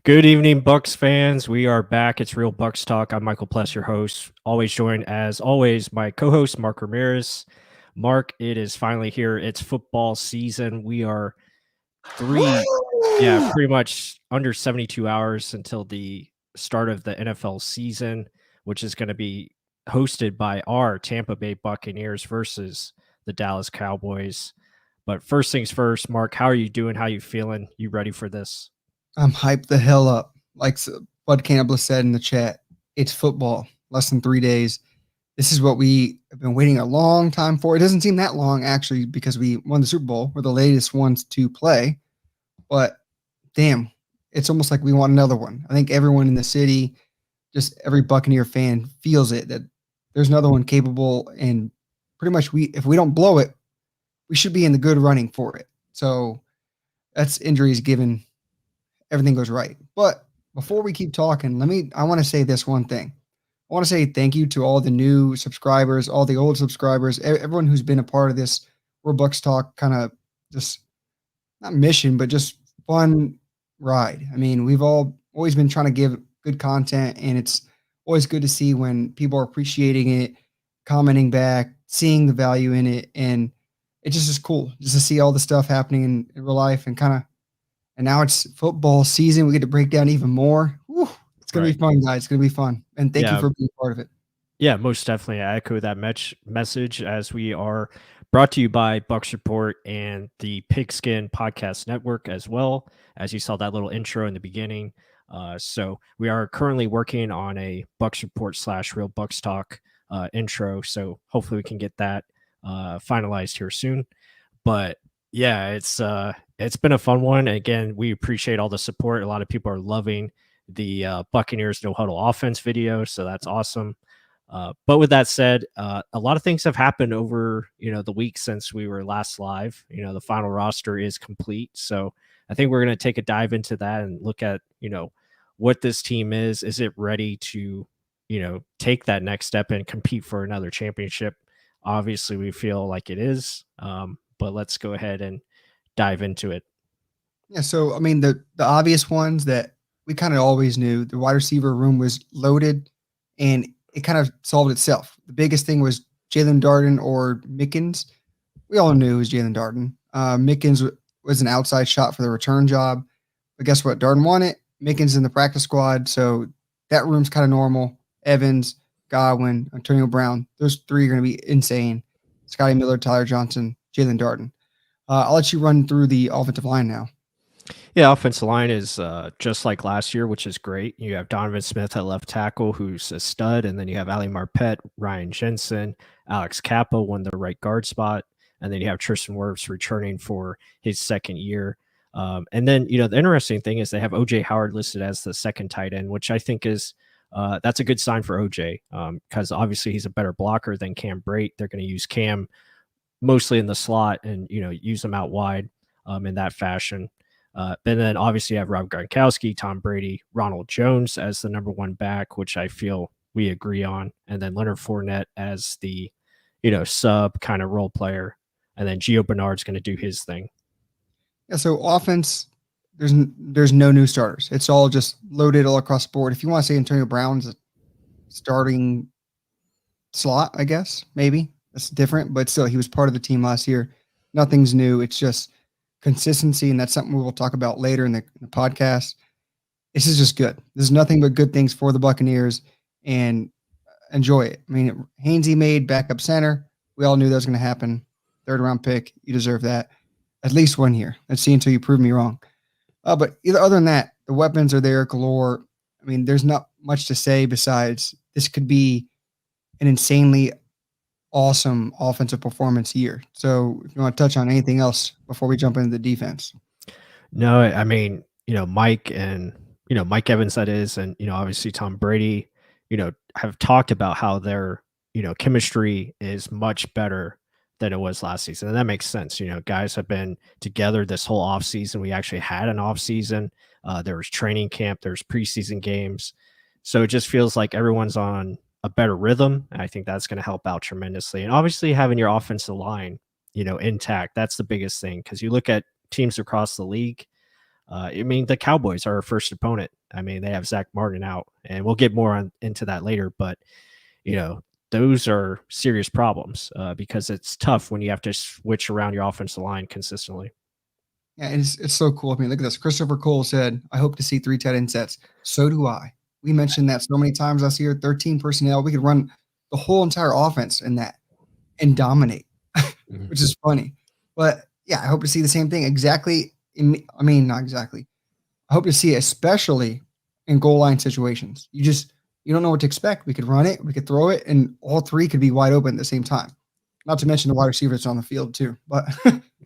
Good evening, Bucs fans. We are back. It's Real Bucs Talk. I'm Michael Pless, your host. Always joined, as always, my co-host, Mark Ramirez. Mark, it is finally here. It's football season. We are pretty much under 72 hours until the start of the NFL season, which is going to be hosted by our Tampa Bay Buccaneers versus the Dallas Cowboys. But first things first, Mark, how are you doing? How are you feeling? You ready for this? I'm hyped the hell up. Like Bud Campbell said in the chat, it's football. Less than 3 days. This is what we have been waiting a long time for. It doesn't seem that long, actually, because we won the Super Bowl. We're the latest ones to play. But damn, it's almost like we want another one. I think everyone in the city, just every Buccaneer fan feels it, that there's another one capable. And pretty much if we don't blow it, we should be in the good running for it. So that's injuries given. Everything goes right. But before we keep talking, I want to say this one thing. I want to say thank you to all the new subscribers, all the old subscribers, everyone who's been a part of this We're Bucs Talk kind of just not mission, but just fun ride. I mean, we've always been trying to give good content, and it's always good to see when people are appreciating it, commenting back, seeing the value in it, and it just is cool just to see all the stuff happening in real life and now it's football season. We get to break down even more. Whew, it's going to be fun, guys. It's going to be fun. And thank you for being part of it. Yeah, most definitely. I echo that message as we are brought to you by Bucs Report and the Pigskin Podcast Network as well, as you saw that little intro in the beginning. So we are currently working on a Bucs Report / Real Bucs Talk intro. So hopefully we can get that finalized here soon. But yeah, it's been a fun one. Again, we appreciate all the support. A lot of people are loving the Buccaneers no huddle offense video, so that's awesome. But with that said, a lot of things have happened over the week since we were last live. The final roster is complete, so I think we're going to take a dive into that and look at what this team is. Is it ready to take that next step and compete for another championship? Obviously, we feel like it is. But let's go ahead and dive into it. Yeah, so I mean the obvious ones that we kind of always knew, the wide receiver room was loaded, and it kind of solved itself. The biggest thing was Jalen Darden or Mickens. We all knew it was Jalen Darden. Mickens was an outside shot for the return job, but guess what? Darden won it. Mickens in the practice squad, so that room's kind of normal. Evans, Godwin, Antonio Brown, those three are going to be insane. Scotty Miller, Tyler Johnson, Jalen Darden. I'll let you run through the offensive line now. Yeah, offensive line is just like last year, which is great. You have Donovan Smith at left tackle, who's a stud, and then you have Ali Marpet, Ryan Jensen, Alex Kappa won the right guard spot, and then you have Tristan Wirfs returning for his second year. And then the interesting thing is they have OJ Howard listed as the second tight end, which I think is that's a good sign for OJ because obviously he's a better blocker than Cam Brate. They're going to use Cam mostly in the slot and use them out wide in that fashion. And then obviously you have Rob Gronkowski, Tom Brady, Ronald Jones as the number one back, which I feel we agree on, and then Leonard Fournette as the sub kind of role player, and then Gio Bernard's going to do his thing. Yeah, so offense, there's no new starters. It's all just loaded all across the board. If you want to say Antonio Brown's a starting slot, I guess maybe. That's different, but still, he was part of the team last year. Nothing's new. It's just consistency, and that's something we will talk about later in the podcast. This is just good. There's nothing but good things for the Buccaneers, and enjoy it. I mean, Hainsey made backup center. We all knew that was going to happen. Third-round pick. You deserve that. At least 1 year. Let's see until you prove me wrong. But other than that, the weapons are there galore. I mean, there's not much to say besides this could be an insanely awesome offensive performance year. So if you want to touch on anything else before we jump into the defense. No, I mean, Mike and, Mike Evans, that is, and, obviously Tom Brady, have talked about how their, chemistry is much better than it was last season. And that makes sense. Guys have been together this whole offseason. We actually had an offseason. There was training camp, there's preseason games. So it just feels like everyone's on a better rhythm. And I think that's going to help out tremendously. And obviously having your offensive line, intact, that's the biggest thing. Because you look at teams across the league. I mean, the Cowboys are our first opponent I mean, they have Zach Martin out, and we'll get more into that later. But you know, those are serious problems because it's tough when you have to switch around your offensive line consistently. Yeah, it's so cool. I mean, look at this. Christopher Cole said, "I hope to see 3 tight end sets." So do I. We mentioned that so many times last year. 13 personnel. We could run the whole entire offense in that and dominate, Mhm. which is funny. But yeah, I hope to see the same thing. Exactly. I mean, not exactly. I hope to see it, especially in goal line situations. You don't know what to expect. We could run it, we could throw it, and all three could be wide open at the same time. Not to mention the wide receivers on the field too. But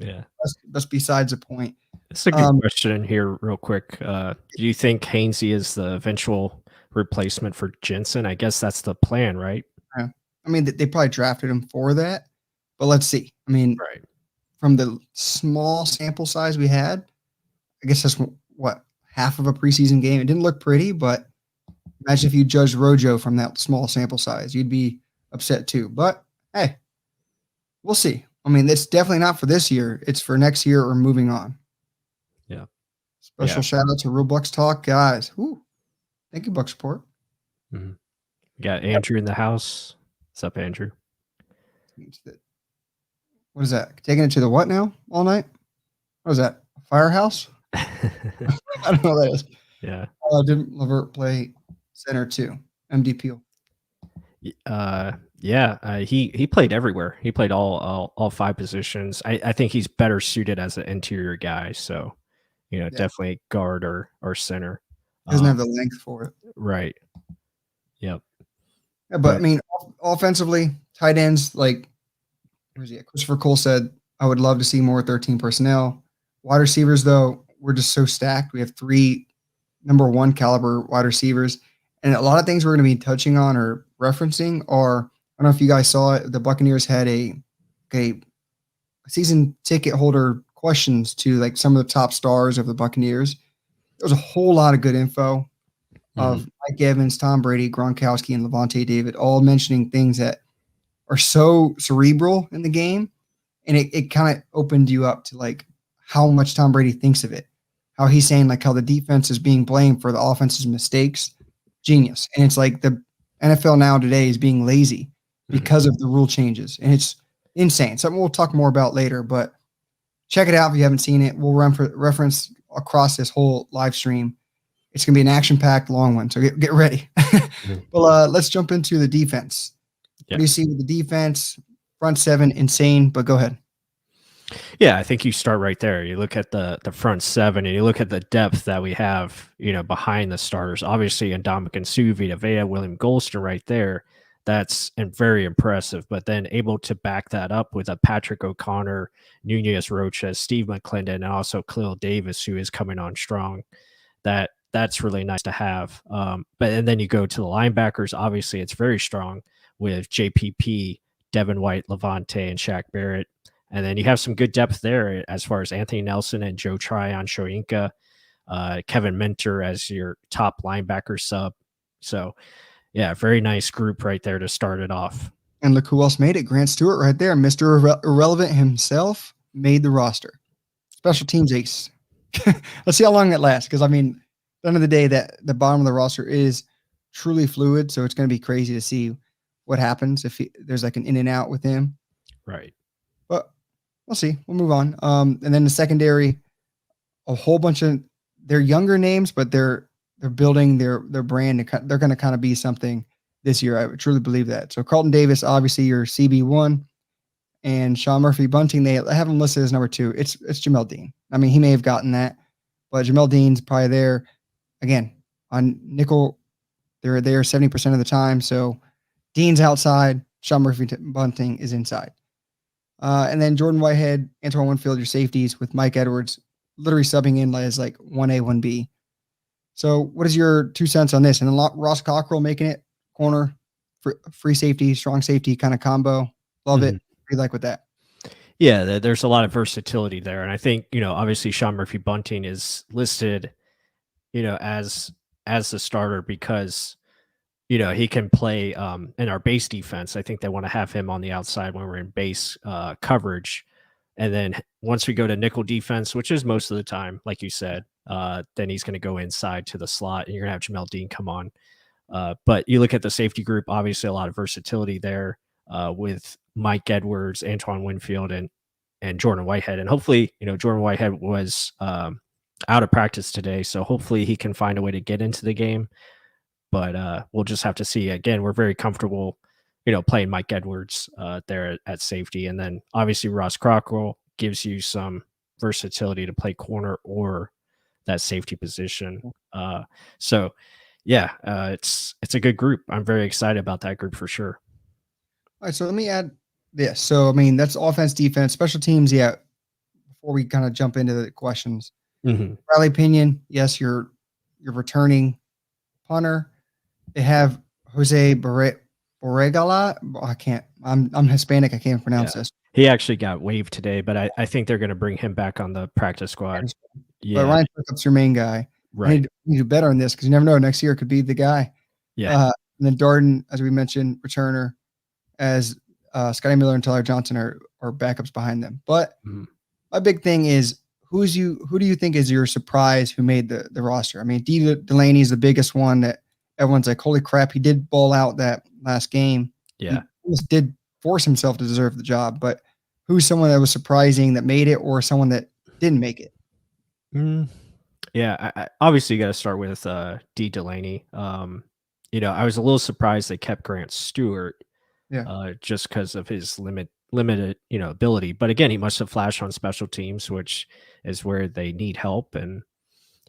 Yeah. that's besides the point. It's a good Um, question here, real quick. Do you think Hainsey is the eventual replacement for Jensen? I guess that's the plan, right? yeah. I mean, they probably drafted him for that, but let's see. I mean, Right. from the small sample size we had, I guess that's what half of a preseason game. It didn't look pretty, but imagine if you judged Rojo from that small sample size, you'd be upset too. But hey, we'll see. I mean, it's definitely not for this year. It's for next year or moving on. Yeah. Yeah. Special shout out to Real Bucks Talk, guys. Woo. Thank you, Bucks Report. Mhm. We got Andrew in the house. What's up, Andrew? What is that? Taking it to the what now? All night? What is that? A firehouse? I don't know what that is. Yeah. Didn't Levert play center too? MDP. Yeah. He played everywhere. He played all five positions. I think he's better suited as an interior guy. So, Yeah, definitely guard or center. doesn't have the length for it. Right. Yep. Yeah, but I But mean, offensively, tight ends like where's he at? Christopher Cole said, "I would love to see more 13 personnel." Wide receivers, though, we're just so stacked. We have 3 number 1 caliber wide receivers, and a lot of things we're going to be touching on or referencing are. I don't know if you guys saw it. The Buccaneers had a season ticket holder questions to like some of the top stars of the Buccaneers. There was a whole lot of good info mhm, of Mike Evans, Tom Brady, Gronkowski, and Levante David, all mentioning things that are so cerebral in the game. And it kind of opened you up to like how much Tom Brady thinks of it. How he's saying like how the defense is being blamed for the offense's mistakes. Genius. And it's like the NFL now today is being lazy mhm. because of the rule changes. And it's insane. Something we'll talk more about later, but check it out if you haven't seen it. We'll run for reference across this whole live stream. It's going to be an action-packed long one, so get ready. Mhm. Well, let's jump into the defense. What Yeah. do you see with the defense? Front seven, insane, but go ahead. Yeah, I think you start right there. You look at the front seven, and you look at the depth that we have, behind the starters. Obviously, Ndamukong Suh, Vita Vea, William Golston right there. That's very impressive. But then able to back that up with a Patrick O'Connor, Nunez Rocha, Steve McClendon, and also Khalil Davis, who is coming on strong. That's really nice to have. But and then you go to the linebackers. Obviously, it's very strong with JPP, Devin White, Levante, and Shaq Barrett. And then you have some good depth there as far as Anthony Nelson and Joe Tryon, Shoyinka, Kevin Minter as your top linebacker sub. So, yeah, very nice group right there to start it off. And look who else made it. Grant Stewart right there. Mr. Irrelevant himself made the roster. Special teams ace. Let's see how long that lasts. Because, I mean, at the end of the day, that the bottom of the roster is truly fluid. So it's going to be crazy to see what happens if there's like an in and out with him. Right. But we'll see. We'll move on. And then the secondary, a whole bunch of they're younger names, but they're building their brand. They're going to kind of be something this year. I truly believe that. So Carlton Davis, obviously your CB1, and Sean Murphy Bunting. They have him listed as number 2. It's Jamel Dean. I mean, he may have gotten that, but Jamel Dean's probably there again on nickel. They're there 70% of the time. So Dean's outside. Sean Murphy Bunting is inside. And then Jordan Whitehead, Antoine Winfield, your safeties with Mike Edwards, literally subbing in as like 1A, 1B. So what is your 2 cents on this? And then Ross Cockrell making it corner, free safety, strong safety kind of combo. Love it. Mhm. What do you like with that? Yeah, there's a lot of versatility there. And I think, obviously Sean Murphy Bunting is listed, as the starter because he can play in our base defense. I think they want to have him on the outside when we're in base coverage. And then once we go to nickel defense, which is most of the time, like you said, then he's going to go inside to the slot, and you're going to have Jamel Dean come on. But you look at the safety group, obviously a lot of versatility there with Mike Edwards, Antoine Winfield, and Jordan Whitehead. And hopefully, Jordan Whitehead was out of practice today, so hopefully he can find a way to get into the game. But we'll just have to see. Again, we're very comfortable, playing Mike Edwards there at safety. And then obviously Ross Cockrell gives you some versatility to play corner or that safety position. So yeah, it's a good group. I'm very excited about that group for sure. All right, so let me add this. So, I mean, that's offense, defense, special teams. Yeah. Before we kind of jump into the questions, Riley Pinion, yes, you're returning punter. They have Jose Borregala. I'm Hispanic. I can't pronounce this. He actually got waived today, but I think they're going to bring him back on the practice squad. But Ryan Pickup's your main guy. Right. You do better on this because you never know. Next year it could be the guy. Yeah. And then Darden, as we mentioned, returner, as Scotty Miller and Tyler Johnson are backups behind them. But my big thing is who do you think is your surprise who made the roster? I mean, Delaney is the biggest one that everyone's like, holy crap, he did ball out that last game. Yeah. He did force himself to deserve the job. But who's someone that was surprising that made it or someone that didn't make it? Yeah, I obviously you got to start with D Delaney. I was a little surprised they kept Grant Stewart, just because of his limited ability. But again, he must have flashed on special teams, which is where they need help. And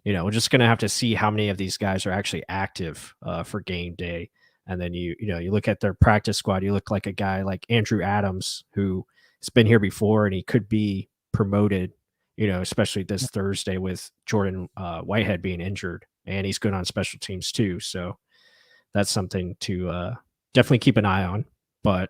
we're just gonna have to see how many of these guys are actually active for game day. And then you look at their practice squad. You look like a guy like Andrew Adams, who has been here before, and he could be promoted. Especially this Thursday with Jordan Whitehead being injured, and he's good on special teams too. So that's something to definitely keep an eye on. But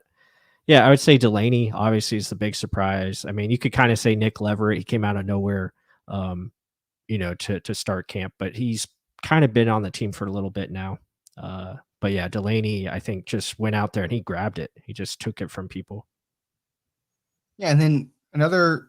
yeah, I would say Delaney obviously is the big surprise. I mean, you could kind of say Nick Leverett. He came out of nowhere, to start camp, but he's kind of been on the team for a little bit now. But yeah, Delaney, I think, just went out there and he grabbed it. He just took it from people. Yeah, and then another.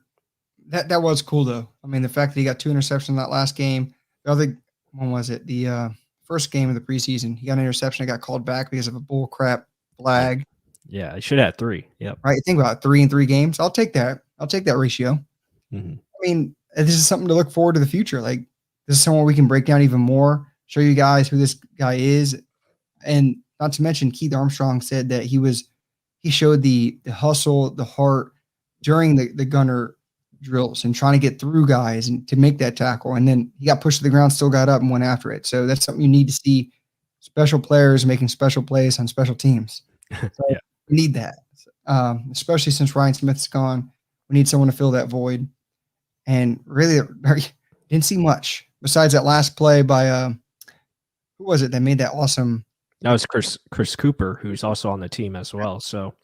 That was cool though. I mean, the fact that he got 2 interceptions in that last game. The other one was it the first game of the preseason. He got an interception. It got called back because of a bull crap flag. Yeah, he should have had 3. Yep. Right. Think about it, 3 in 3 games. I'll take that. I'll take that ratio. I mean, this is something to look forward to the future. Like this is someone we can break down even more, show you guys who this guy is, and not to mention Keith Armstrong said that he showed the hustle, the heart during the gunner drills and trying to get through guys and to make that tackle. And then he got pushed to the ground, still got up and went after it. So that's something you need to see, special players making special plays on special teams. So we need that, especially since Ryan Smith's gone. We need someone to fill that void. And really didn't see much besides that last play by who was it that made that awesome? That was Chris Cooper, who's also on the team as well. So,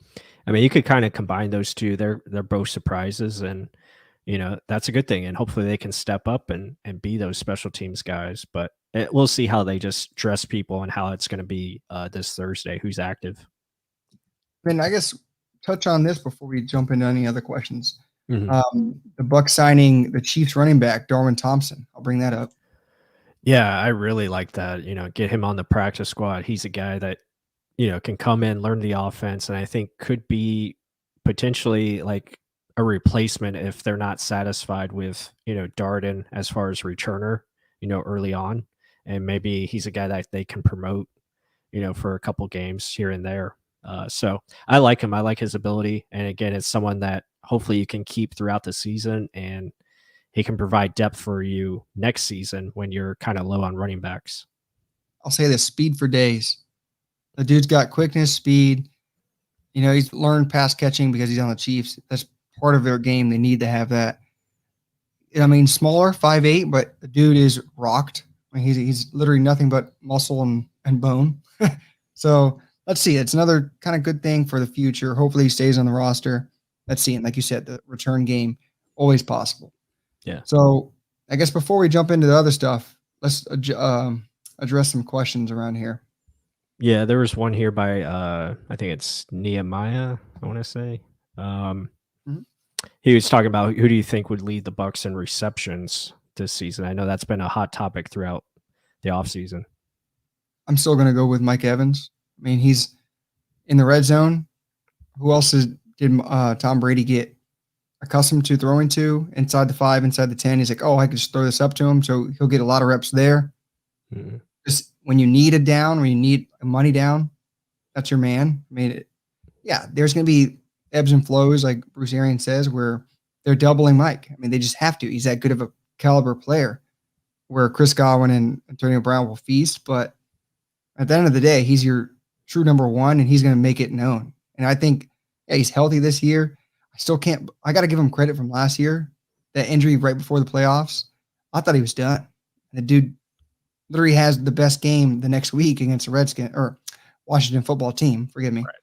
I mean, you could kind of combine those two. They're both surprises, and that's a good thing, and hopefully they can step up and be those special teams guys. But we'll see how they just dress people and how it's going to be this Thursday, who's active. And I guess touch on this before we jump into any other questions. The Bucs signing the Chiefs running back, Darwin Thompson. I'll bring that up. Yeah, I really like that. Get him on the practice squad. He's a guy that, can come in, learn the offense, and I think could be potentially like a replacement if they're not satisfied with Darden as far as returner early on, and maybe he's a guy that they can promote for a couple games here and there. So I like him. I like his ability, and again, it's someone that hopefully you can keep throughout the season, and he can provide depth for you next season when you're kind of low on running backs. I'll say this: speed for days. The dude's got quickness, speed. He's learned pass catching because he's on the Chiefs. That's part of their game. They need to have that. I mean, smaller, 5'8", but the dude is rocked. I mean, he's literally nothing but muscle and bone. So let's see. It's another kind of good thing for the future. Hopefully he stays on the roster. Let's see. And like you said, the return game, always possible. Yeah. So I guess before we jump into the other stuff, let's address some questions around here. Yeah, there was one here by I think it's Nehemiah, I want to say. He was talking about who do you think would lead the Bucs in receptions this season? I know that's been a hot topic throughout the offseason. I'm still going to go with Mike Evans. I mean, he's in the red zone. Who else did Tom Brady get accustomed to throwing to inside the 5, inside the 10? He's like, oh, I can just throw this up to him. So he'll get a lot of reps there. Mm-hmm. Just when you need a down, when you need a money down, that's your man. I mean, there's going to be ebbs and flows, like Bruce Arians says, where they're doubling Mike. I mean, they just have to. He's that good of a caliber player where Chris Godwin and Antonio Brown will feast. But at the end of the day, he's your true number one, and he's going to make it known. And I think, he's healthy this year. I got to give him credit from last year. That injury right before the playoffs, I thought he was done. And the dude literally has the best game the next week against the Redskins or Washington football team. Forgive me. Right.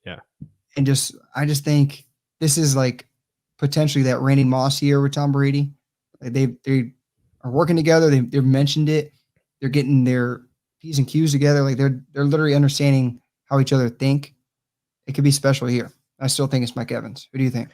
Yeah. And I just think this is like potentially that Randy Moss year with Tom Brady. Like they are working together. They've mentioned it. They're getting their P's and Q's together. Like they're literally understanding how each other think. It could be special here. I still think it's Mike Evans. Who do you think?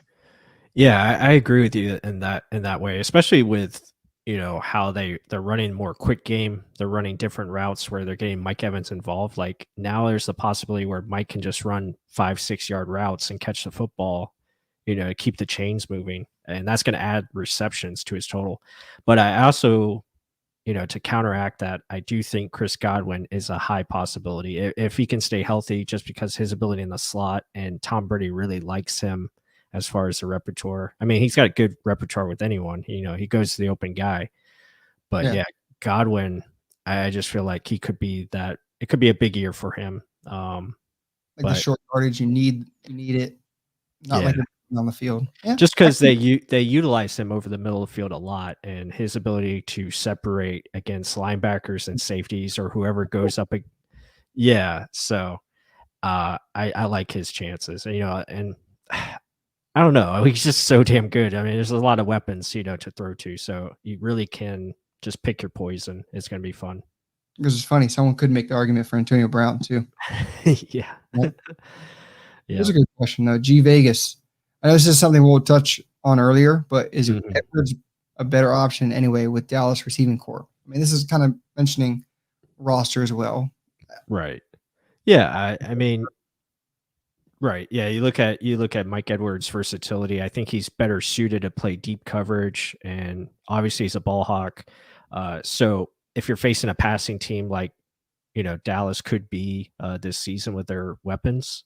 Yeah, I agree with you in that way, especially with how they're running more quick game. They're running different routes where they're getting Mike Evans involved. Like now there's the possibility where Mike can just run 5-6 yard routes and catch the football, to keep the chains moving. And that's going to add receptions to his total. But I also, to counteract that, I do think Chris Godwin is a high possibility if he can stay healthy, just because his ability in the slot, and Tom Brady really likes him as far as the repertoire. I mean, he's got a good repertoire with anyone. He goes to the open guy. But yeah, Godwin, I just feel like he could be that. It could be a big year for him. The short yardage, you need it. Not like on the field. Yeah. Just because they utilize him over the middle of the field a lot, and his ability to separate against linebackers and safeties or whoever goes up. So I like his chances. And I don't know. He's just so damn good. I mean, there's a lot of weapons, to throw to. So you really can just pick your poison. It's going to be fun. Because it's funny. Someone could make the argument for Antonio Brown too. Yeah. Right? Yeah. Here's a good question though. G Vegas. I know this is something we'll touch on earlier, but is Edwards a better option anyway with Dallas receiving corps? I mean, this is kind of mentioning roster as well. Right. Yeah. I mean, right. Yeah. You look at Mike Edwards' versatility. I think he's better suited to play deep coverage, and obviously he's a ball hawk. So if you're facing a passing team like, Dallas could be this season with their weapons,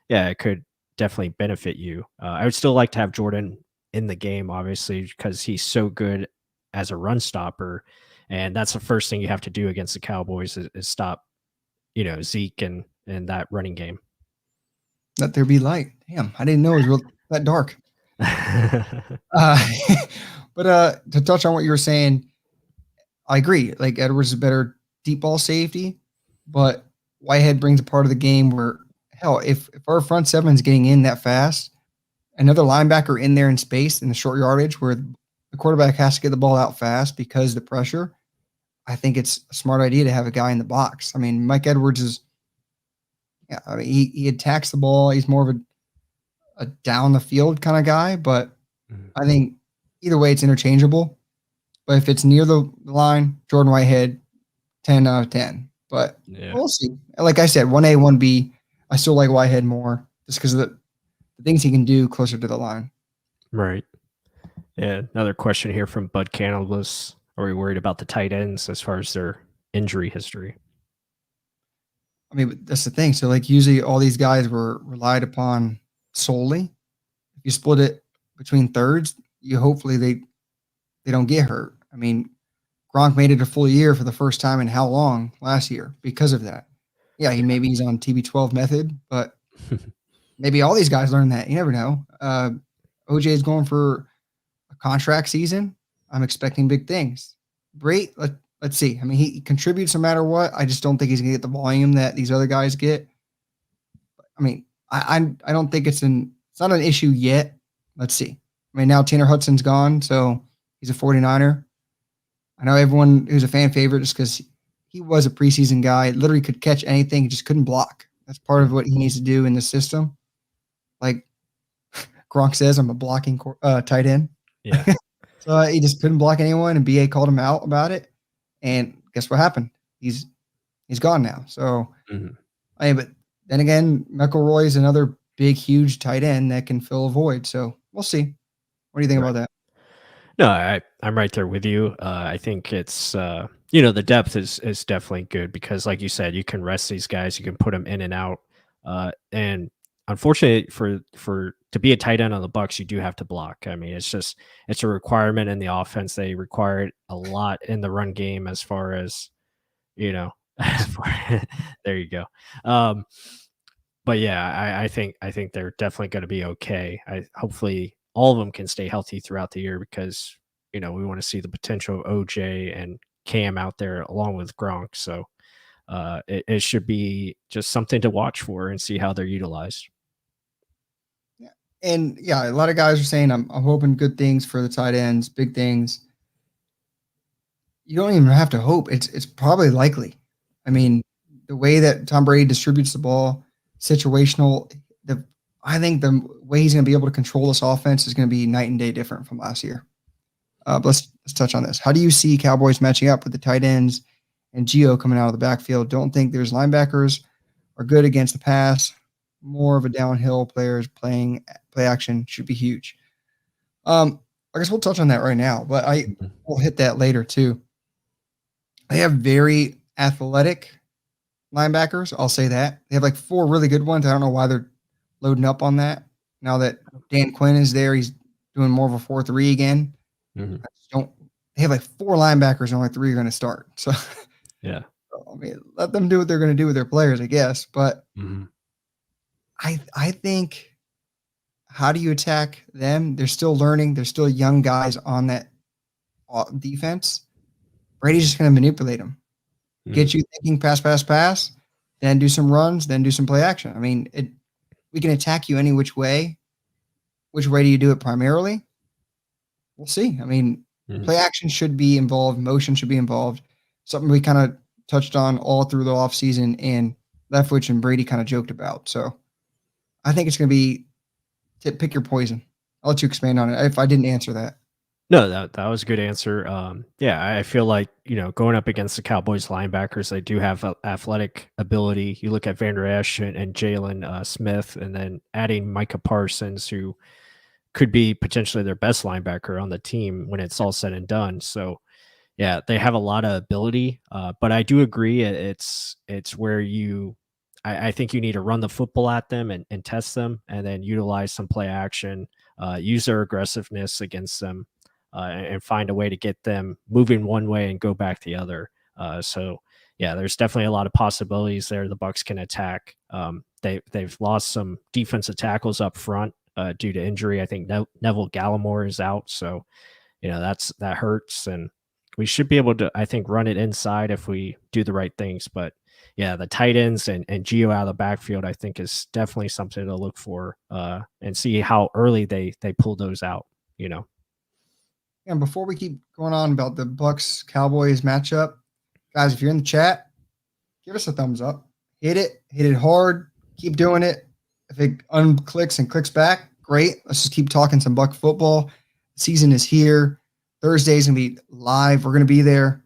it could definitely benefit you. I would still like to have Jordan in the game, obviously, because he's so good as a run stopper. And that's the first thing you have to do against the Cowboys is stop, Zeke and that running game. Let there be light. Damn, I didn't know it was that dark. But to touch on what you were saying, I agree. Like Edwards is a better deep ball safety, but Whitehead brings a part of the game where, hell, if our front seven is getting in that fast, another linebacker in there in space in the short yardage where the quarterback has to get the ball out fast because of the pressure, I think it's a smart idea to have a guy in the box. I mean, Mike Edwards is, he attacks the ball. He's more of a down the field kind of guy, but I think either way it's interchangeable. But if it's near the line, Jordan Whitehead, 10 out of 10. But we'll see. Like I said, 1A, 1B, I still like Whitehead more just because of the things he can do closer to the line. Right. Yeah. Another question here from Bud Cannabis. Are we worried about the tight ends as far as their injury history? I mean, that's the thing. So, like, usually all these guys were relied upon solely. If you split it between thirds, hopefully they don't get hurt. I mean, Gronk made it a full year for the first time in how long last year because of that. Yeah, he's on TB12 method, but maybe all these guys learn that. You never know. OJ is going for a contract season. I'm expecting big things. Great. Let's see. I mean, he contributes no matter what. I just don't think he's going to get the volume that these other guys get. I mean, I don't think it's not an issue yet. Let's see. I mean, now Tanner Hudson's gone, so he's a 49er. I know everyone who's a fan favorite just because he was a preseason guy, literally could catch anything, just couldn't block. That's part of what he needs to do in the system. Like Gronk says, I'm a blocking tight end. Yeah. So he just couldn't block anyone, and BA called him out about it. And guess what happened? He's gone now. So Mhm. I mean, but then again, McElroy is another big, huge tight end that can fill a void. So we'll see. What do you think Right. about that? No, I'm right there with you. I think it's the depth is definitely good because, like you said, you can rest these guys, you can put them in and out. And unfortunately, for to be a tight end on the Bucks, you do have to block. I mean, it's a requirement in the offense. They require it a lot in the run game as far as you know. There you go. Um, but yeah, I think they're definitely going to be okay. I hopefully all of them can stay healthy throughout the year because we want to see the potential of OJ and Cam out there along with Gronk. So it should be just something to watch for and see how they're utilized. Yeah. And yeah, a lot of guys are saying I'm hoping good things for the tight ends, big things. You don't even have to hope. It's probably likely. I Mhm. mean, the way that Tom Brady distributes the ball, situational, the I think the way he's going to be able to control this offense is going to be night and day different from last year. But let's touch on this. How do you see Cowboys matching up with the tight ends and Geo coming out of the backfield? Don't think there's linebackers are good against the pass. More of a downhill players playing play action should be huge. I guess we'll touch on that right now, but I Mhm. will hit that later too. They have very athletic linebackers. I'll say that. They have like four really good ones. I don't know why they're loading up on that. Now that Dan Quinn is there, he's doing more of a 4-3 again. Mhm. I just don't they have like four linebackers and only three are going to start. So Yeah. I mean, let them do what they're going to do with their players, I guess. But Mhm. I think how do you attack them? They're still learning. They're still young guys on that defense. Brady's just going to manipulate them. Mhm. Get you thinking pass, pass, pass, then do some runs, then do some play action. I mean, we can attack you any which way. Which way do you do it primarily? We'll see. I mean, Mhm. play action should be involved, motion should be involved. Something we kind of touched on all through the offseason and Leftwich and Brady kind of joked about. So I think it's going to be pick your poison. I'll let you expand on it if I didn't answer that. No, that was a good answer. Yeah, I feel like going up against the Cowboys linebackers, they do have athletic ability. You look at Vander Esch and Jalen Smith, and then adding Micah Parsons, who could be potentially their best linebacker on the team when it's all said and done. So yeah, they have a lot of ability, but I do agree it's where I think you need to run the football at them and test them, and then utilize some play action, use their aggressiveness against them, and find a way to get them moving one way and go back the other. So yeah, there's definitely a lot of possibilities there. The Bucks can attack. They've lost some defensive tackles up front due to injury. I think Neville Gallimore is out, so that hurts, and we should be able to, I think, run it inside if we do the right things. But yeah, the tight ends and Geo out of the backfield, I think, is definitely something to look for, and see how early they pull those out. You know. And before we keep going on about the Bucks Cowboys matchup, guys, if you're in the chat, give us a thumbs up. Hit it hard. Keep doing it. If it unclicks and clicks back, great. Let's just keep talking some Buck football. Season is here. Thursday's gonna be live. We're gonna be there.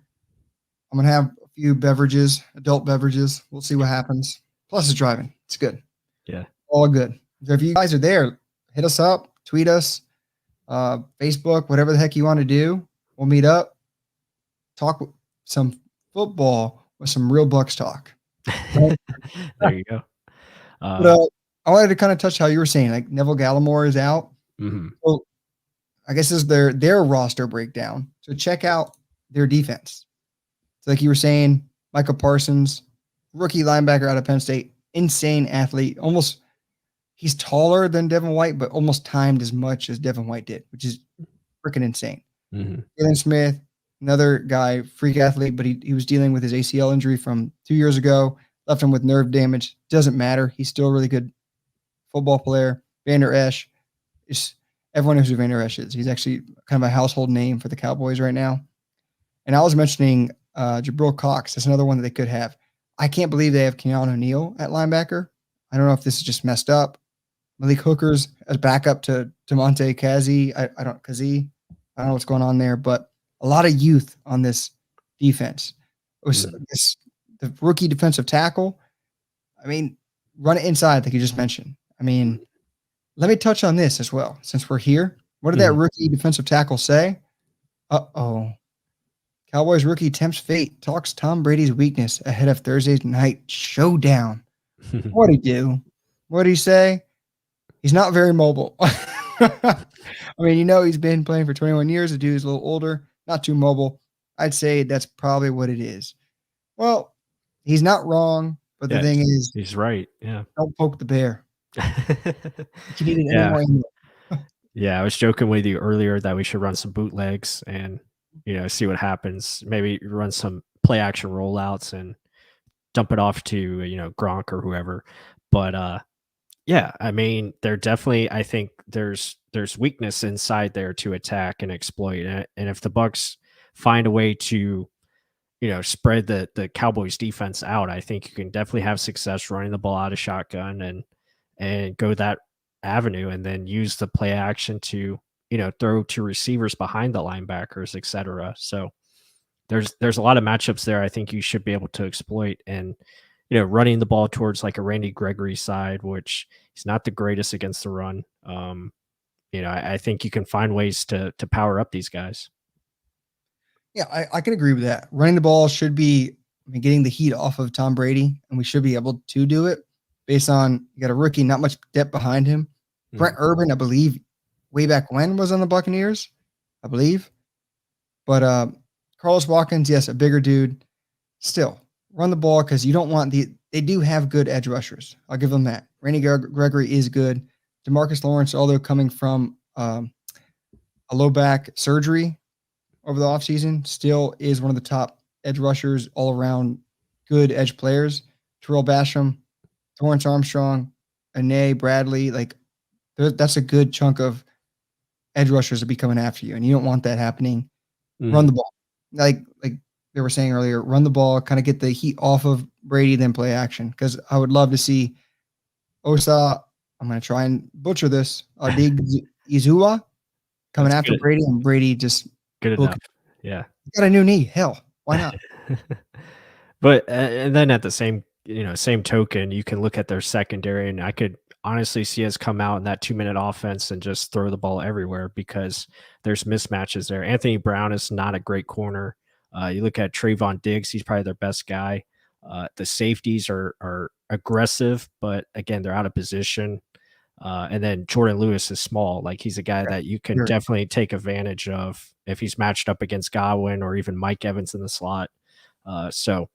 I'm gonna have a few beverages, adult beverages. We'll see what happens. Plus, it's driving. It's good. Yeah. All good. So if you guys are there, hit us up, tweet us, Facebook, whatever the heck you want to do. We'll meet up, talk some football with some real Bucks talk. Right? There you go. But I wanted to kind of touch how you were saying, like Neville Gallimore is out. Mhm. So I guess this is their roster breakdown. So check out their defense. So like you were saying, Michael Parsons, rookie linebacker out of Penn State, insane athlete. Almost he's taller than Devin White, but almost timed as much as Devin White did, which is freaking insane. Mhm. Jalen Smith, another guy, freak athlete, but he was dealing with his ACL injury from 2 years ago, left him with nerve damage. Doesn't matter. He's still a really good football player. Vander Esch is everyone knows who Vander Esch is. He's actually kind of a household name for the Cowboys right now. And I was mentioning Jabril Cox. That's another one that they could have. I can't believe they have Keanu O'Neal at linebacker. I don't know if this is just messed up. Malik Hooker's as backup to Monte Kazi. I don't Kazi. I don't know what's going on there, but a lot of youth on this defense. It was Mhm. the rookie defensive tackle. I mean, run it inside, like you just mentioned. I mean, let me touch on this as well, since we're here. What did that Mhm. rookie defensive tackle say? Uh-oh. Cowboys rookie tempts fate, talks Tom Brady's weakness ahead of Thursday night showdown. What'd he do? What'd he say? He's not very mobile. I mean, he's been playing for 21 years. The dude's a little older, not too mobile. I'd say that's probably what it is. Well, he's not wrong, but the Yeah, thing is, he's right. Yeah. don't poke the bear. If you need it Yeah. anymore. Yeah, I was joking with you earlier that we should run some bootlegs and, see what happens. Maybe run some play action rollouts and dump it off to, Gronk or whoever. But, yeah, I mean, I think there's weakness inside there to attack and exploit. And if the Bucks find a way to, spread the Cowboys defense out, I think you can definitely have success running the ball out of shotgun and go that avenue, and then use the play action to, throw to receivers behind the linebackers, etc. So there's a lot of matchups there I think you should be able to exploit, and running the ball towards like a Randy Gregory side, which he's not the greatest against the run. I think you can find ways to power up these guys. Yeah, I can agree with that. Running the ball should be, getting the heat off of Tom Brady, and we should be able to do it based on you got a rookie, not much depth behind him. Brent Mhm. Urban, I believe, way back when was on the Buccaneers, I believe. But Carlos Watkins, yes, a bigger dude. Still, run the ball because you don't want they do have good edge rushers. I'll give them that. Randy Gregory is good. Demarcus Lawrence, although coming from a low back surgery over the offseason, still is one of the top edge rushers all around, good edge players. Terrell Basham, Torrance Armstrong, Ane Bradley, like that's a good chunk of edge rushers to be coming after you, and you don't want that happening. Run Mhm. the ball, like they were saying earlier. Run the ball, kind of get the heat off of Brady, then play action. Because I would love to see Osa. I'm going to try and butcher this. Dig Izua coming That's after good. Brady, and Brady just Good book. enough. Yeah. Got a new knee. Hell, why not? But and then at the same token, you can look at their secondary, and I could honestly see us come out in that 2-minute offense and just throw the ball everywhere because there's mismatches there. Anthony Brown is not a great corner. You look at Trayvon Diggs; he's probably their best guy. The safeties are aggressive, but again, they're out of position. And then Jordan Lewis is small. Like he's a guy that you can Very. definitely take advantage of if he's matched up against Godwin or even Mike Evans in the slot. So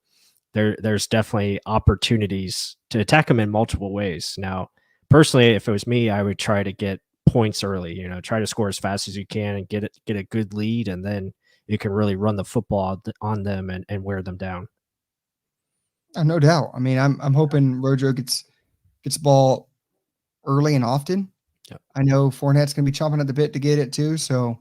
there's definitely opportunities to attack him in multiple ways. Now, personally, if it was me, I would try to get points early. Try to score as fast as you can and get a good lead, and then you can really run the football on them and wear them down. No doubt. I mean, I'm hoping Rojo gets the ball early and often. Yep. I know Fournette's going to be chomping at the bit to get it too. So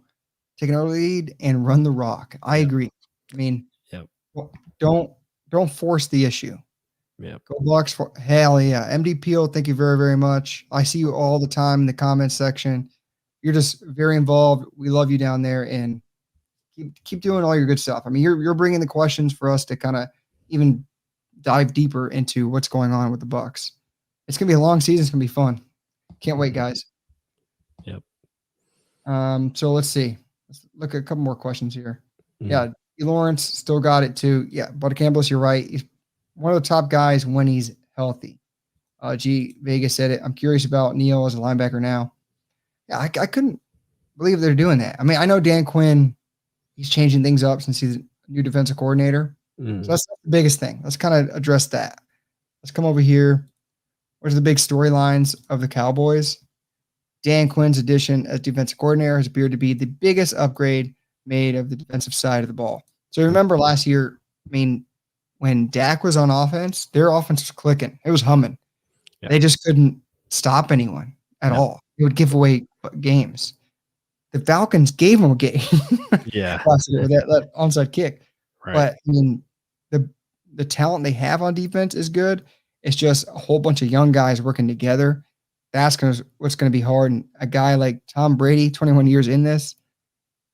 take an early lead and run the rock. I Yep. agree. I mean, Yep. well, don't force the issue. Yep. Go Bucs for hell yeah. MDPO, thank you very, very much. I see you all the time in the comments section. You're just very involved. We love you down there, and keep doing all your good stuff. I mean, you're bringing the questions for us to kind of even dive deeper into what's going on with the Bucs. It's gonna be a long season. It's gonna be fun. Can't wait, Mhm. guys. Yep. So let's see. Let's look at a couple more questions here. Mhm. Yeah, Lawrence still got it too. Yeah, Bud Campbell's, you're right. He's one of the top guys when he's healthy. G Vegas said it. I'm curious about Neal as a linebacker now. Yeah, I couldn't believe they're doing that. I mean, I know Dan Quinn, he's changing things up since he's a new defensive coordinator. So Mhm. that's the biggest thing. Let's kind of address that. Let's come over here. What are the big storylines of the Cowboys? Dan Quinn's addition as defensive coordinator has appeared to be the biggest upgrade made of the defensive side of the ball. So remember last year, I mean, when Dak was on offense, their offense was clicking. It was humming. Yep. They just couldn't stop anyone at Yep. all. It would give away games. The Falcons gave them a game Yeah. last year with that onside kick. Right. But I mean, the the talent they have on defense is good. It's just a whole bunch of young guys working together. What's going to be hard. And a guy like Tom Brady, 21 years in this,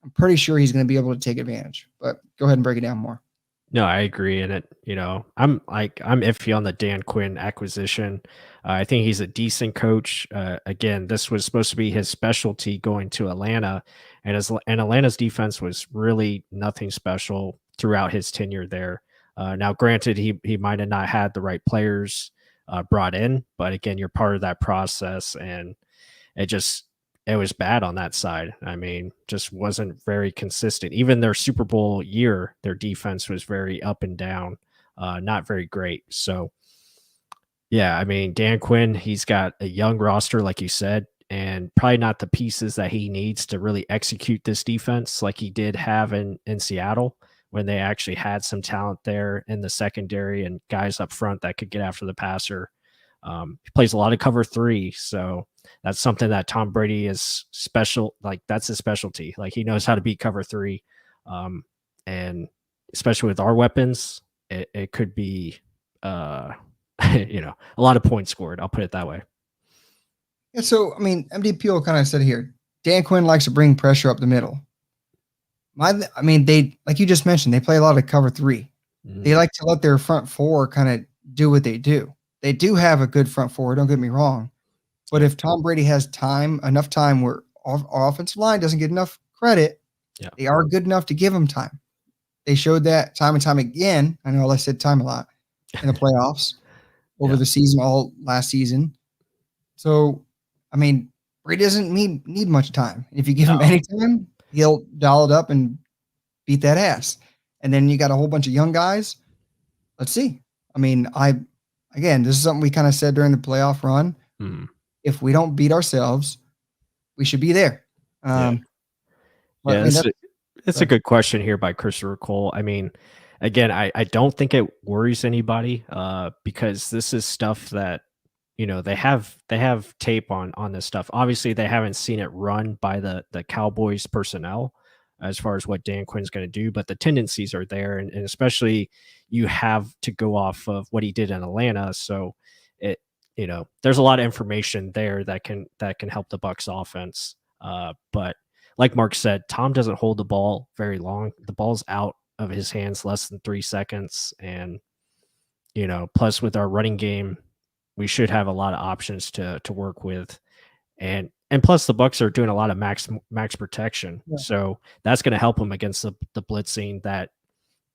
I'm pretty sure he's going to be able to take advantage. But go ahead and break it down more. No, I agree. And I'm iffy on the Dan Quinn acquisition. I think he's a decent coach. Again, this was supposed to be his specialty going to Atlanta, and Atlanta's defense was really nothing special throughout his tenure there. Now, granted, he might have not had the right players brought in, but again, you're part of that process, and it just it was bad on that side. I mean, just wasn't very consistent. Even their Super Bowl year, their defense was very up and down, not very great. So, yeah, I mean, Dan Quinn, he's got a young roster, like you said, and probably not the pieces that he needs to really execute this defense like he did have in Seattle when they actually had some talent there in the secondary and guys up front that could get after the passer. He plays a lot of cover three, so that's something that Tom Brady is special. Like that's his specialty. Like he knows how to beat cover three, and especially with our weapons, it could be, a lot of points scored. I'll put it that way. Yeah, so, I mean, MDPO kind of said here, Dan Quinn likes to bring pressure up the middle. They, like you just mentioned, they play a lot of cover three. They like to let their front four kind of do what they do. They do have a good front four, don't get me wrong. But if Tom Brady has enough time where our offensive line doesn't get enough credit, they are good enough to give him time. They showed that time and time again. I know I said time a lot in the playoffs over the season, all last season. So, I mean, Brady doesn't need much time. If you give him any time, he'll dial it up and beat that ass. And then you got a whole bunch of young guys. Let's see. I mean, again, this is something we kind of said during the playoff run. If we don't beat ourselves, we should be there. It's a good question here by Christopher Cole. I mean, again, I don't think it worries anybody because this is stuff that they have tape on this stuff. Obviously, they haven't seen it run by the Cowboys personnel as far as what Dan Quinn's going to do, but the tendencies are there, and especially you have to go off of what he did in Atlanta. So there's a lot of information there that can help the Bucs offense. But like Mark said, Tom doesn't hold the ball very long. The ball's out of his hands less than 3 seconds, and plus with our running game, we should have a lot of options to work with, and plus the Bucs are doing a lot of max protection, so that's going to help them against the blitzing that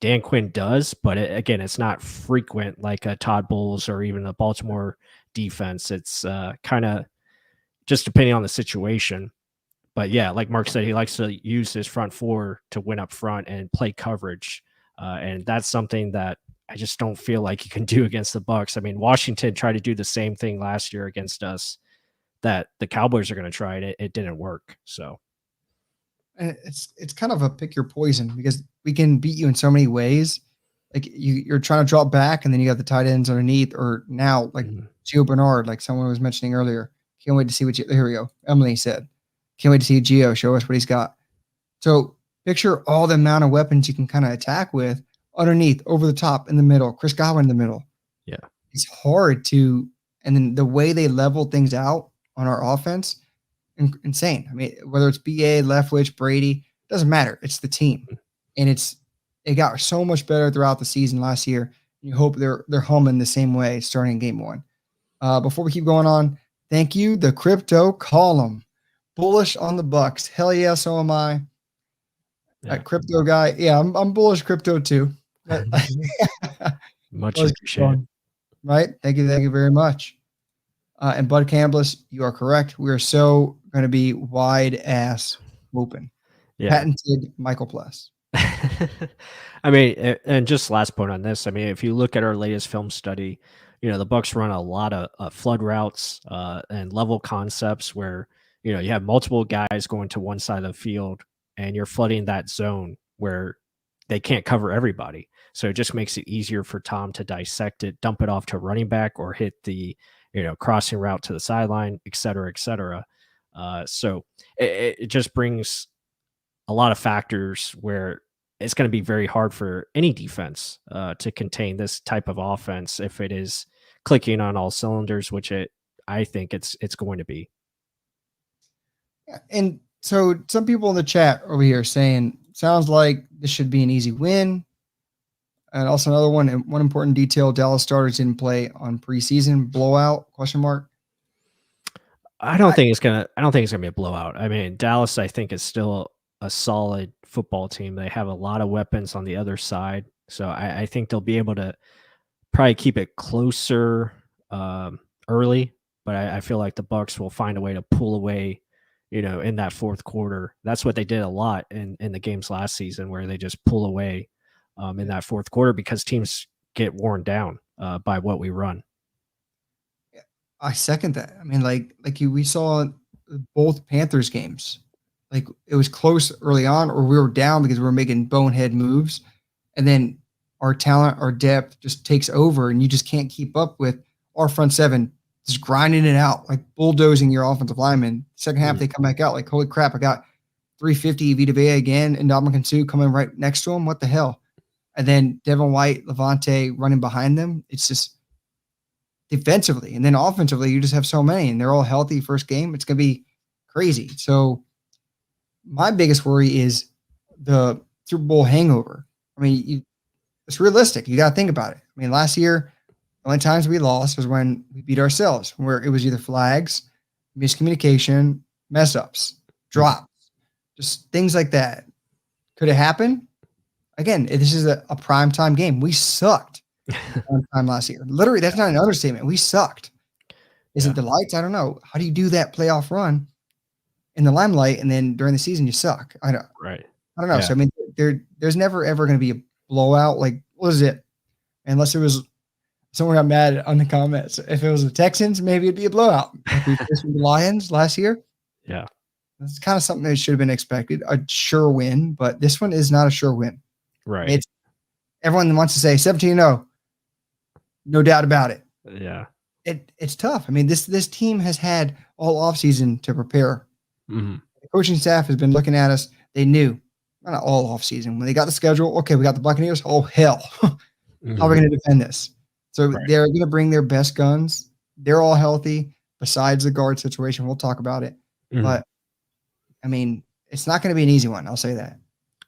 Dan Quinn does. But again, it's not frequent like a Todd Bowles or even the Baltimore defense. It's kind of just depending on the situation. But yeah, like Mark said, he likes to use his front four to win up front and play coverage, and that's something that I just don't feel like you can do against the Bucs. I mean, Washington tried to do the same thing last year against us that the Cowboys are going to try, and it didn't work. So it's kind of a pick your poison because we can beat you in so many ways. Like you're trying to drop back, and then you got the tight ends underneath, or now like Gio Bernard, like someone was mentioning earlier. Can't wait to see here we go. Emily said, can't wait to see Gio show us what he's got. So picture all the amount of weapons you can kind of attack with underneath, over the top, in the middle, Chris Godwin in the middle. Yeah. It's hard to, and then the way they level things out on our offense, insane. I mean, whether it's BA, Leftwich, Brady, doesn't matter. It's the team. And it got so much better throughout the season last year. You hope they're humming the same way starting game one. Before we keep going on, thank you, the crypto column. Bullish on the Bucs. Hell yeah, so am I. That crypto guy. Yeah, I'm bullish crypto too. Much appreciated. Right? Thank you very much. And Bud Campbell, you are correct. We are so going to be wide ass open. Yeah. Patented Michael Plus. I mean, and just last point on this. I mean, if you look at our latest film study, the Bucs run a lot of flood routes and level concepts where you have multiple guys going to one side of the field, and you're flooding that zone where they can't cover everybody. So it just makes it easier for Tom to dissect it, dump it off to a running back, or hit the crossing route to the sideline, et cetera, et cetera. So it just brings a lot of factors where it's going to be very hard for any defense to contain this type of offense if it is clicking on all cylinders, which I think it's going to be. And So some people in the chat over here saying sounds like this should be an easy win. And also another one important detail: Dallas starters didn't play on preseason. Blowout? Question mark. I don't think it's gonna be a blowout. I mean, Dallas, I think, is still a solid football team. They have a lot of weapons on the other side, so I think they'll be able to probably keep it closer early. But I feel like the Bucs will find a way to pull away, in that fourth quarter. That's what they did a lot in the games last season, where they just pull away in that fourth quarter because teams get worn down by what we run. I second that. I mean, we saw both Panthers games. Like it was close early on, or we were down because we were making bonehead moves, and then our talent, our depth just takes over, and you just can't keep up with our front seven just grinding it out, like bulldozing your offensive linemen. Second half, they come back out like, holy crap, I got 350 Vita Vea again, and Dominican Sue coming right next to him. What the hell? And then Devin White, Levante running behind them. It's just defensively. And then offensively, you just have so many, and they're all healthy first game. It's going to be crazy. So my biggest worry is the Super Bowl hangover. I mean, it's realistic. You got to think about it. I mean, last year, the only times we lost was when we beat ourselves, where it was either flags, miscommunication, mess ups, drops, just things like that. Could it happen? Again, this is a primetime game. We sucked time last year. Literally, that's not an understatement. We sucked. Is it the lights? I don't know. How do you do that playoff run in the limelight and then during the season you suck? I don't know. Yeah. So I mean, there's never ever going to be a blowout. Like, what is it? Unless it was someone got mad on the comments. If it was the Texans, maybe it'd be a blowout. Like we faced the Lions last year. Yeah. It's kind of something that should have been expected. A sure win, but this one is not a sure win. Right. It's everyone wants to say 17-0. No doubt about it. Yeah. It's tough. I mean, this team has had all offseason to prepare. Mm-hmm. The coaching staff has been looking at us. They knew, not all offseason. When they got the schedule, okay, we got the Buccaneers. Oh, hell. How are we going to defend this? So they're going to bring their best guns. They're all healthy, besides the guard situation. We'll talk about it. Mm-hmm. But, I mean, it's not going to be an easy one. I'll say that.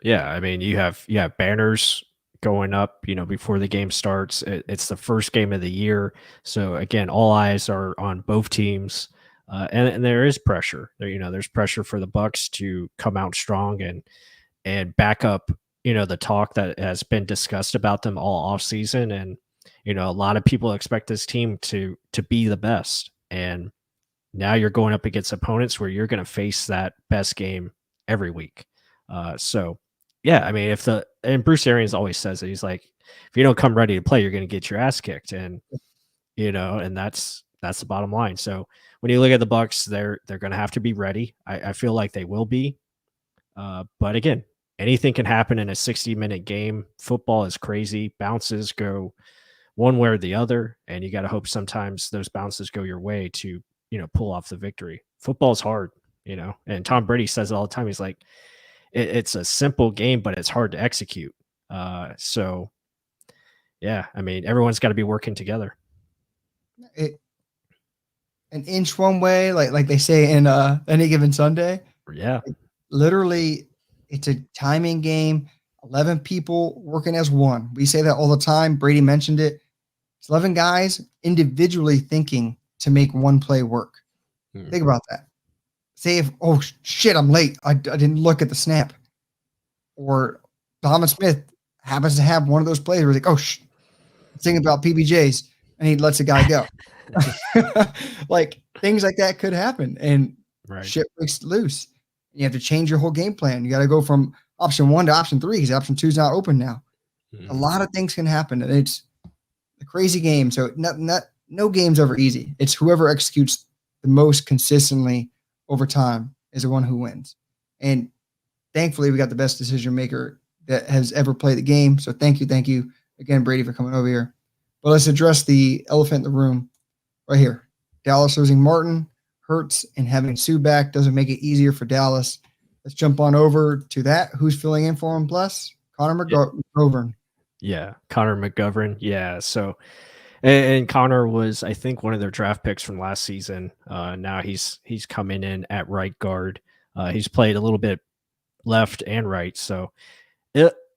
Yeah, I mean, you have banners going up, before the game starts. It's the first game of the year. So, again, all eyes are on both teams. And there is pressure. There's pressure for the Bucs to come out strong and back up, the talk that has been discussed about them all offseason. And, a lot of people expect this team to be the best. And now you're going up against opponents where you're going to face that best game every week. So, yeah, I mean, and Bruce Arians always says it. He's like, if you don't come ready to play, you're going to get your ass kicked. And, and that's the bottom line. So when you look at the Bucs, they're going to have to be ready. I feel like they will be. But again, anything can happen in a 60-minute game. Football is crazy. Bounces go one way or the other, and you got to hope sometimes those bounces go your way to, pull off the victory. Football's hard, and Tom Brady says it all the time. He's like, it's a simple game, but it's hard to execute. So yeah, I mean, everyone's got to be working together. An inch one way, like they say in Any Given Sunday. Yeah. Literally, it's a timing game. 11 people working as one. We say that all the time. Brady mentioned it. It's 11 guys individually thinking to make one play work. Mm-hmm. Think about that. Say if, oh, shit, I'm late. I didn't look at the snap. Or Donovan Smith happens to have one of those plays where he's like, oh, think about PBJs, and he lets the guy go. Like, things like that could happen, and shit breaks loose. You have to change your whole game plan. You got to go from option 1 to option 3 because option 2 is not open now. Mm-hmm. A lot of things can happen, and it's a crazy game. So no game's ever easy. It's whoever executes the most consistently over time is the one who wins. And thankfully, we got the best decision maker that has ever played the game. So thank you again, Brady, for coming over here. But let's address the elephant in the room right here. Dallas losing Martin, Hurts, and having Sue back doesn't make it easier for Dallas. Let's jump on over to that. Who's filling in for him? Plus Connor McGovern. Yeah, Connor McGovern. Yeah, so and Connor was, I think, one of their draft picks from last season. Now he's coming in at right guard. He's played a little bit left and right. So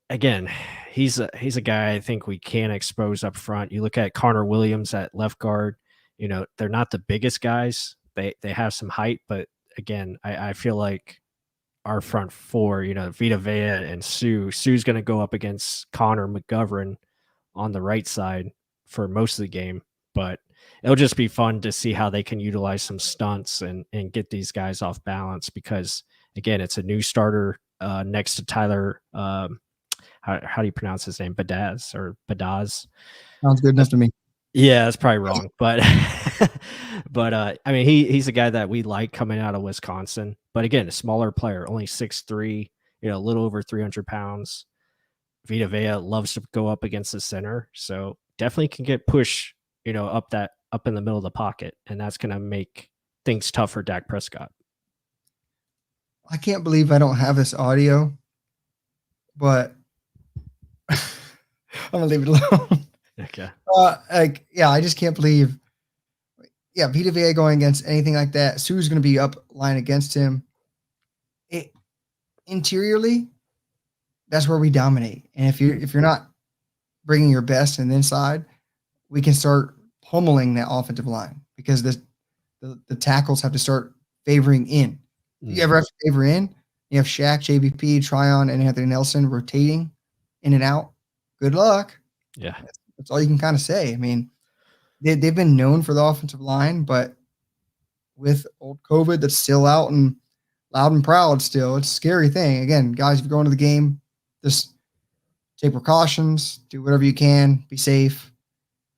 again, he's a guy I think we can expose up front. You look at Connor Williams at left guard. They're not the biggest guys. They have some height, but again, I feel like our front four, Vita Vea and Sue. Sue's going to go up against Connor McGovern on the right side for most of the game, but it'll just be fun to see how they can utilize some stunts and get these guys off balance because again, it's a new starter next to Tyler. How do you pronounce his name? Badaz. Sounds good enough to me. Yeah, that's probably wrong, but I mean, he's a guy that we like coming out of Wisconsin. But again, a smaller player, only 6'3", a little over 300 pounds. Vita Vea loves to go up against the center, so definitely can get push, up in the middle of the pocket, and that's going to make things tough for Dak Prescott. I can't believe I don't have this audio, but I'm gonna leave it alone. Okay. I just can't believe. Yeah, Vita Vea going against anything like that. Sue's going to be up line against him. Interiorly, that's where we dominate. And if you're not bringing your best in the inside, we can start pummeling that offensive line because the tackles have to start favoring in. You ever have to favor in? You have Shaq, JBP, Tryon, and Anthony Nelson rotating in and out. Good luck. Yeah. That's all you can kind of say. I mean, they've been known for the offensive line, but with old COVID that's still out and loud and proud still, it's a scary thing. Again, guys, if you go into the game, just take precautions, do whatever you can, be safe.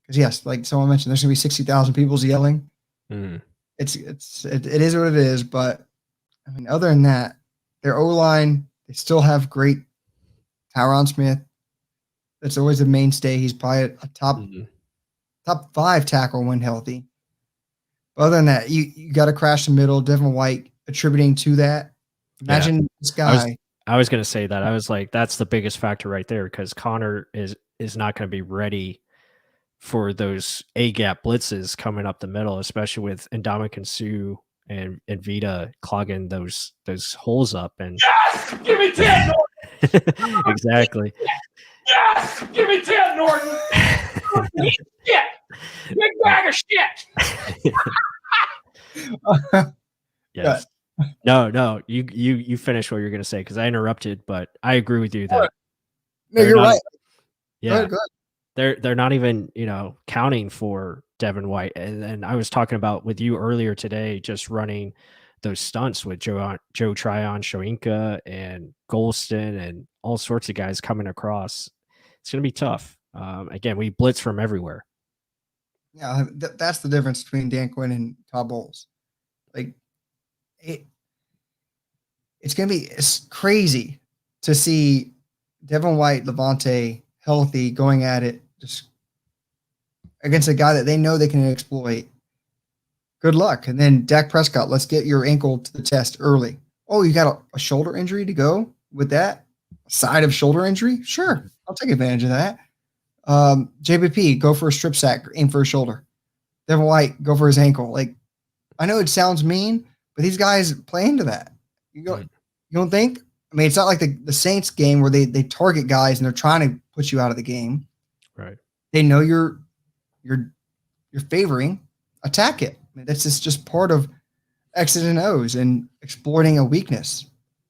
Because, yes, like someone mentioned, there's going to be 60,000 people yelling. Mm. It is what it is, but, I mean, other than that, their O-line, they still have great Tyron Smith. That's always a mainstay. He's probably a top 5 tackle when healthy. But other than that, you got to crash the middle. Devin White attributing to that. Imagine this guy. I was going to say that. I was like, that's the biggest factor right there because Connor is not going to be ready for those A-gap blitzes coming up the middle, especially with Ndamukong Suh and Vita clogging those holes up. And yes, give me 10, Norton. Exactly. Yes, give me 10, Norton. Shit, big bag of shit. Yes. No. You finish what you're going to say because I interrupted, but I agree with you that. No, you're right. Yeah. Go ahead. They're not even, counting for Devin White. And I was talking about with you earlier today, just running those stunts with Joe Tryon, Shoinka, and Golston, and all sorts of guys coming across. It's going to be tough. Again, we blitz from everywhere. Yeah, that's the difference between Dan Quinn and Todd Bowles. Like, it's going to be crazy to see Devin White, Levante healthy, going at it just against a guy that they know they can exploit. Good luck. And then Dak Prescott, let's get your ankle to the test early. Oh, you got a shoulder injury to go with that? Side of shoulder injury? Sure. I'll take advantage of that. JBP, go for a strip sack, aim for his shoulder. Devin White, go for his ankle. Like, I know it sounds mean, but these guys play into that. You don't think? I mean, it's not like the Saints game where they target guys and they're trying to put you out of the game. Right. They know you're favoring, attack it. I mean, that's just part of X's and O's and exploiting a weakness.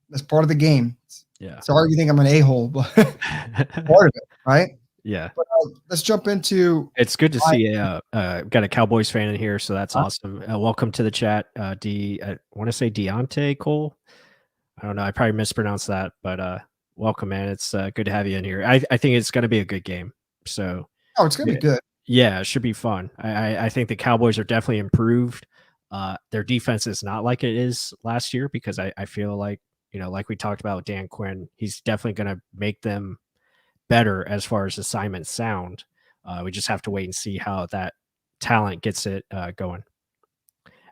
That's part of the game. Yeah. Sorry you think I'm an a-hole, but part of it, right? Yeah. But let's jump into. It's good to see. Got a Cowboys fan in here, so that's awesome. Welcome to the chat. I want to say Deontay Cole. I don't know. I probably mispronounced that, but welcome, man. It's good to have you in here. I think it's going to be a good game. So. Oh, it's going to be good. Yeah, it should be fun. I think the Cowboys are definitely improved. Their defense is not like it is last year because I feel like, like we talked about Dan Quinn, he's definitely going to make them better as far as assignments sound. We just have to wait and see how that talent gets it going.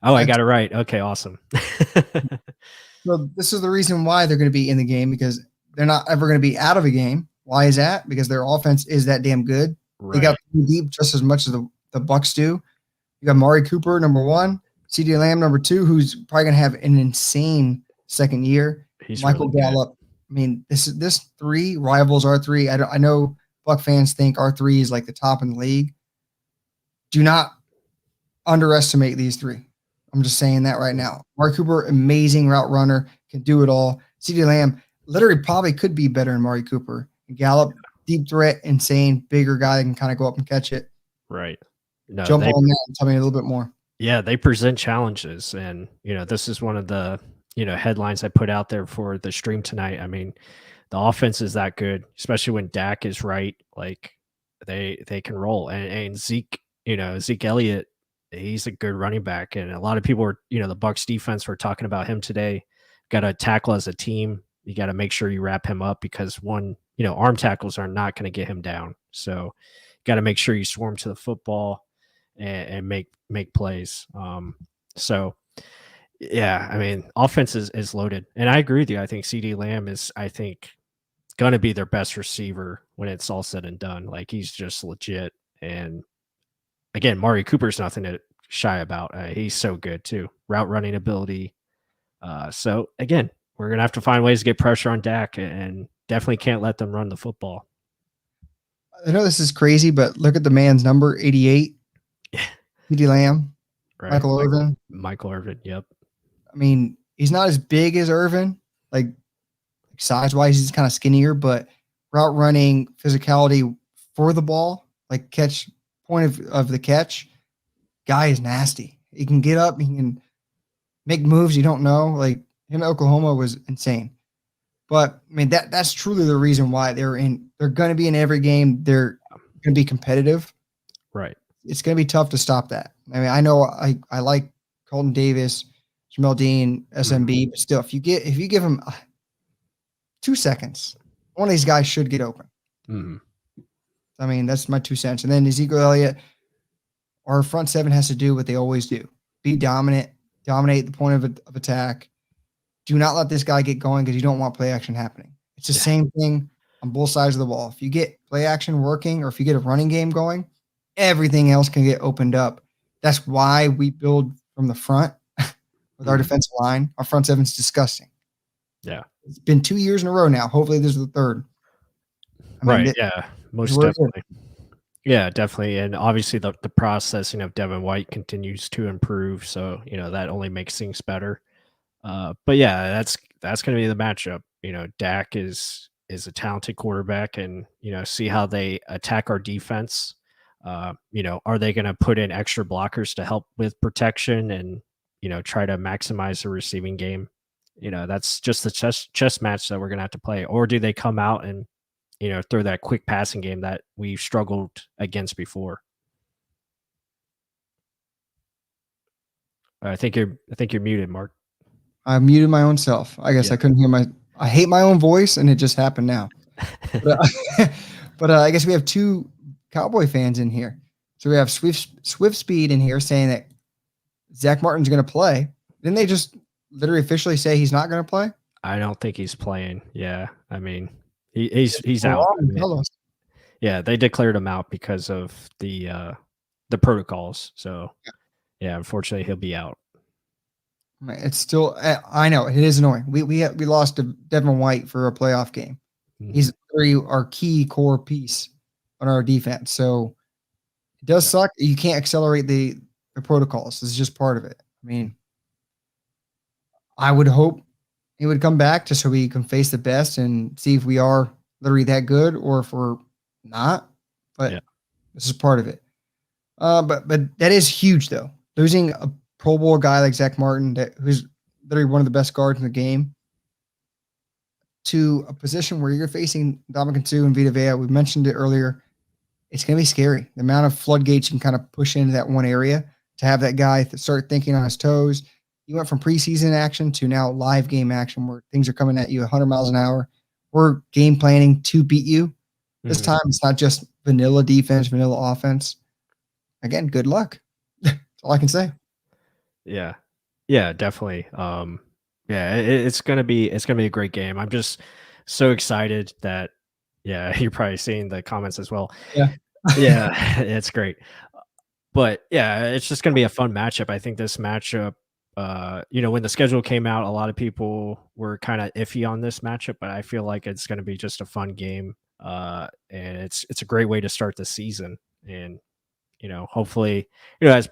Oh, I got it right. Okay, awesome. So this is the reason why they're going to be in the game, because they're not ever going to be out of a game. Why is that? Because their offense is that damn good. Right. They got deep just as much as the Bucs do. You got Mari Cooper, number 1, CeeDee Lamb, number 2, who's probably going to have an insane second year. He's Michael really good. Gallup. I mean, this three rivals R3. I know Buck fans think R3 is like the top in the league. Do not underestimate these three. I'm just saying that right now. Mark Cooper, amazing route runner, can do it all. CeeDee Lamb literally probably could be better than Mari Cooper. Gallup, deep threat, insane, bigger guy that can kind of go up and catch it. Right. No, Jump on that and tell me a little bit more. Yeah, they present challenges, and this is one of the headlines I put out there for the stream tonight. I mean, the offense is that good, especially when Dak is right. Like they can roll, and Zeke, Zeke Elliott, he's a good running back, and a lot of people were, the Bucs defense were talking about him today. Got to tackle as a team. You got to make sure you wrap him up because arm tackles are not going to get him down. So, got to make sure you swarm to the football and make plays. So yeah, I mean, offense is loaded, and I agree with you. I think CeeDee Lamb is, going to be their best receiver when it's all said and done. Like, he's just legit. And again, Mari Cooper's nothing to shy about. He's so good too. Route running ability. So again, we're gonna have to find ways to get pressure on Dak, and definitely can't let them run the football. I know this is crazy, but look at the man's number, 88. CeeDee Lamb, Right. Michael Irvin. Michael Irvin, yep. I mean, he's not as big as Irvin, like size-wise, he's kind of skinnier, but route running, physicality for the ball, like point of the catch, guy is nasty. He can get up, he can make moves you don't know. Like, him at Oklahoma was insane. But I mean, that's truly the reason why they're going to be in every game. They're going to be competitive. Right. It's going to be tough to stop that. I mean, I know I like Colton Davis, Jamel Dean, SMB, but still, if you give him 2 seconds, one of these guys should get open. Mm-hmm. I mean, that's my 2 cents. And then Ezekiel Elliott, our front seven has to do what they always do: be dominant, dominate the point of attack. Do not let this guy get going because you don't want play action happening. It's the same thing on both sides of the ball. If you get play action working, or if you get a running game going, everything else can get opened up. That's why we build from the front with our defensive line. Our front seven's disgusting. Yeah. It's been 2 years in a row now. Hopefully this is the third. Right. Yeah. Most definitely. Yeah, definitely. And obviously the processing of Devin White continues to improve. So, that only makes things better. But yeah, that's going to be the matchup. Dak is a talented quarterback, and, see how they attack our defense. Are they going to put in extra blockers to help with protection and, try to maximize the receiving game? That's just the chess match that we're going to have to play. Or do they come out and, throw that quick passing game that we've struggled against before? I think you're muted, Mark. I muted my own self. I guess I couldn't hear I hate my own voice, and it just happened now. But I guess we have two Cowboy fans in here. So we have Swift Speed in here saying that Zach Martin's going to play. Didn't they just literally officially say he's not going to play? I don't think he's playing. Yeah. I mean, he's out. Yeah. They declared him out because of the protocols. So yeah, unfortunately he'll be out. It's still, I know it is annoying. We lost to Devin White for a playoff game. Mm-hmm. He's our key core piece on our defense. So it does suck. You can't accelerate the protocols. It's just part of it. I mean, I would hope he would come back just so we can face the best and see if we are literally that good or if we're not. But this is part of it. But that is huge though. Losing a Pro Bowl guy like Zach Martin, who's literally one of the best guards in the game, to a position where you're facing Ndamukong Suh and Vita Vea. We mentioned it earlier. It's going to be scary. The amount of floodgates you can kind of push into that one area to have that guy start thinking on his toes. He went from preseason action to now live game action where things are coming at you 100 miles an hour. We're game planning to beat you. This time it's not just vanilla defense, vanilla offense. Again, good luck. That's all I can say. Yeah. Yeah, definitely. It's gonna be a great game. I'm just so excited that you're probably seeing the comments as well. Yeah, it's great. But yeah, it's just gonna be a fun matchup. I think this matchup when the schedule came out, a lot of people were kind of iffy on this matchup, but I feel like it's going to be just a fun game. And it's a great way to start the season. And, hopefully, as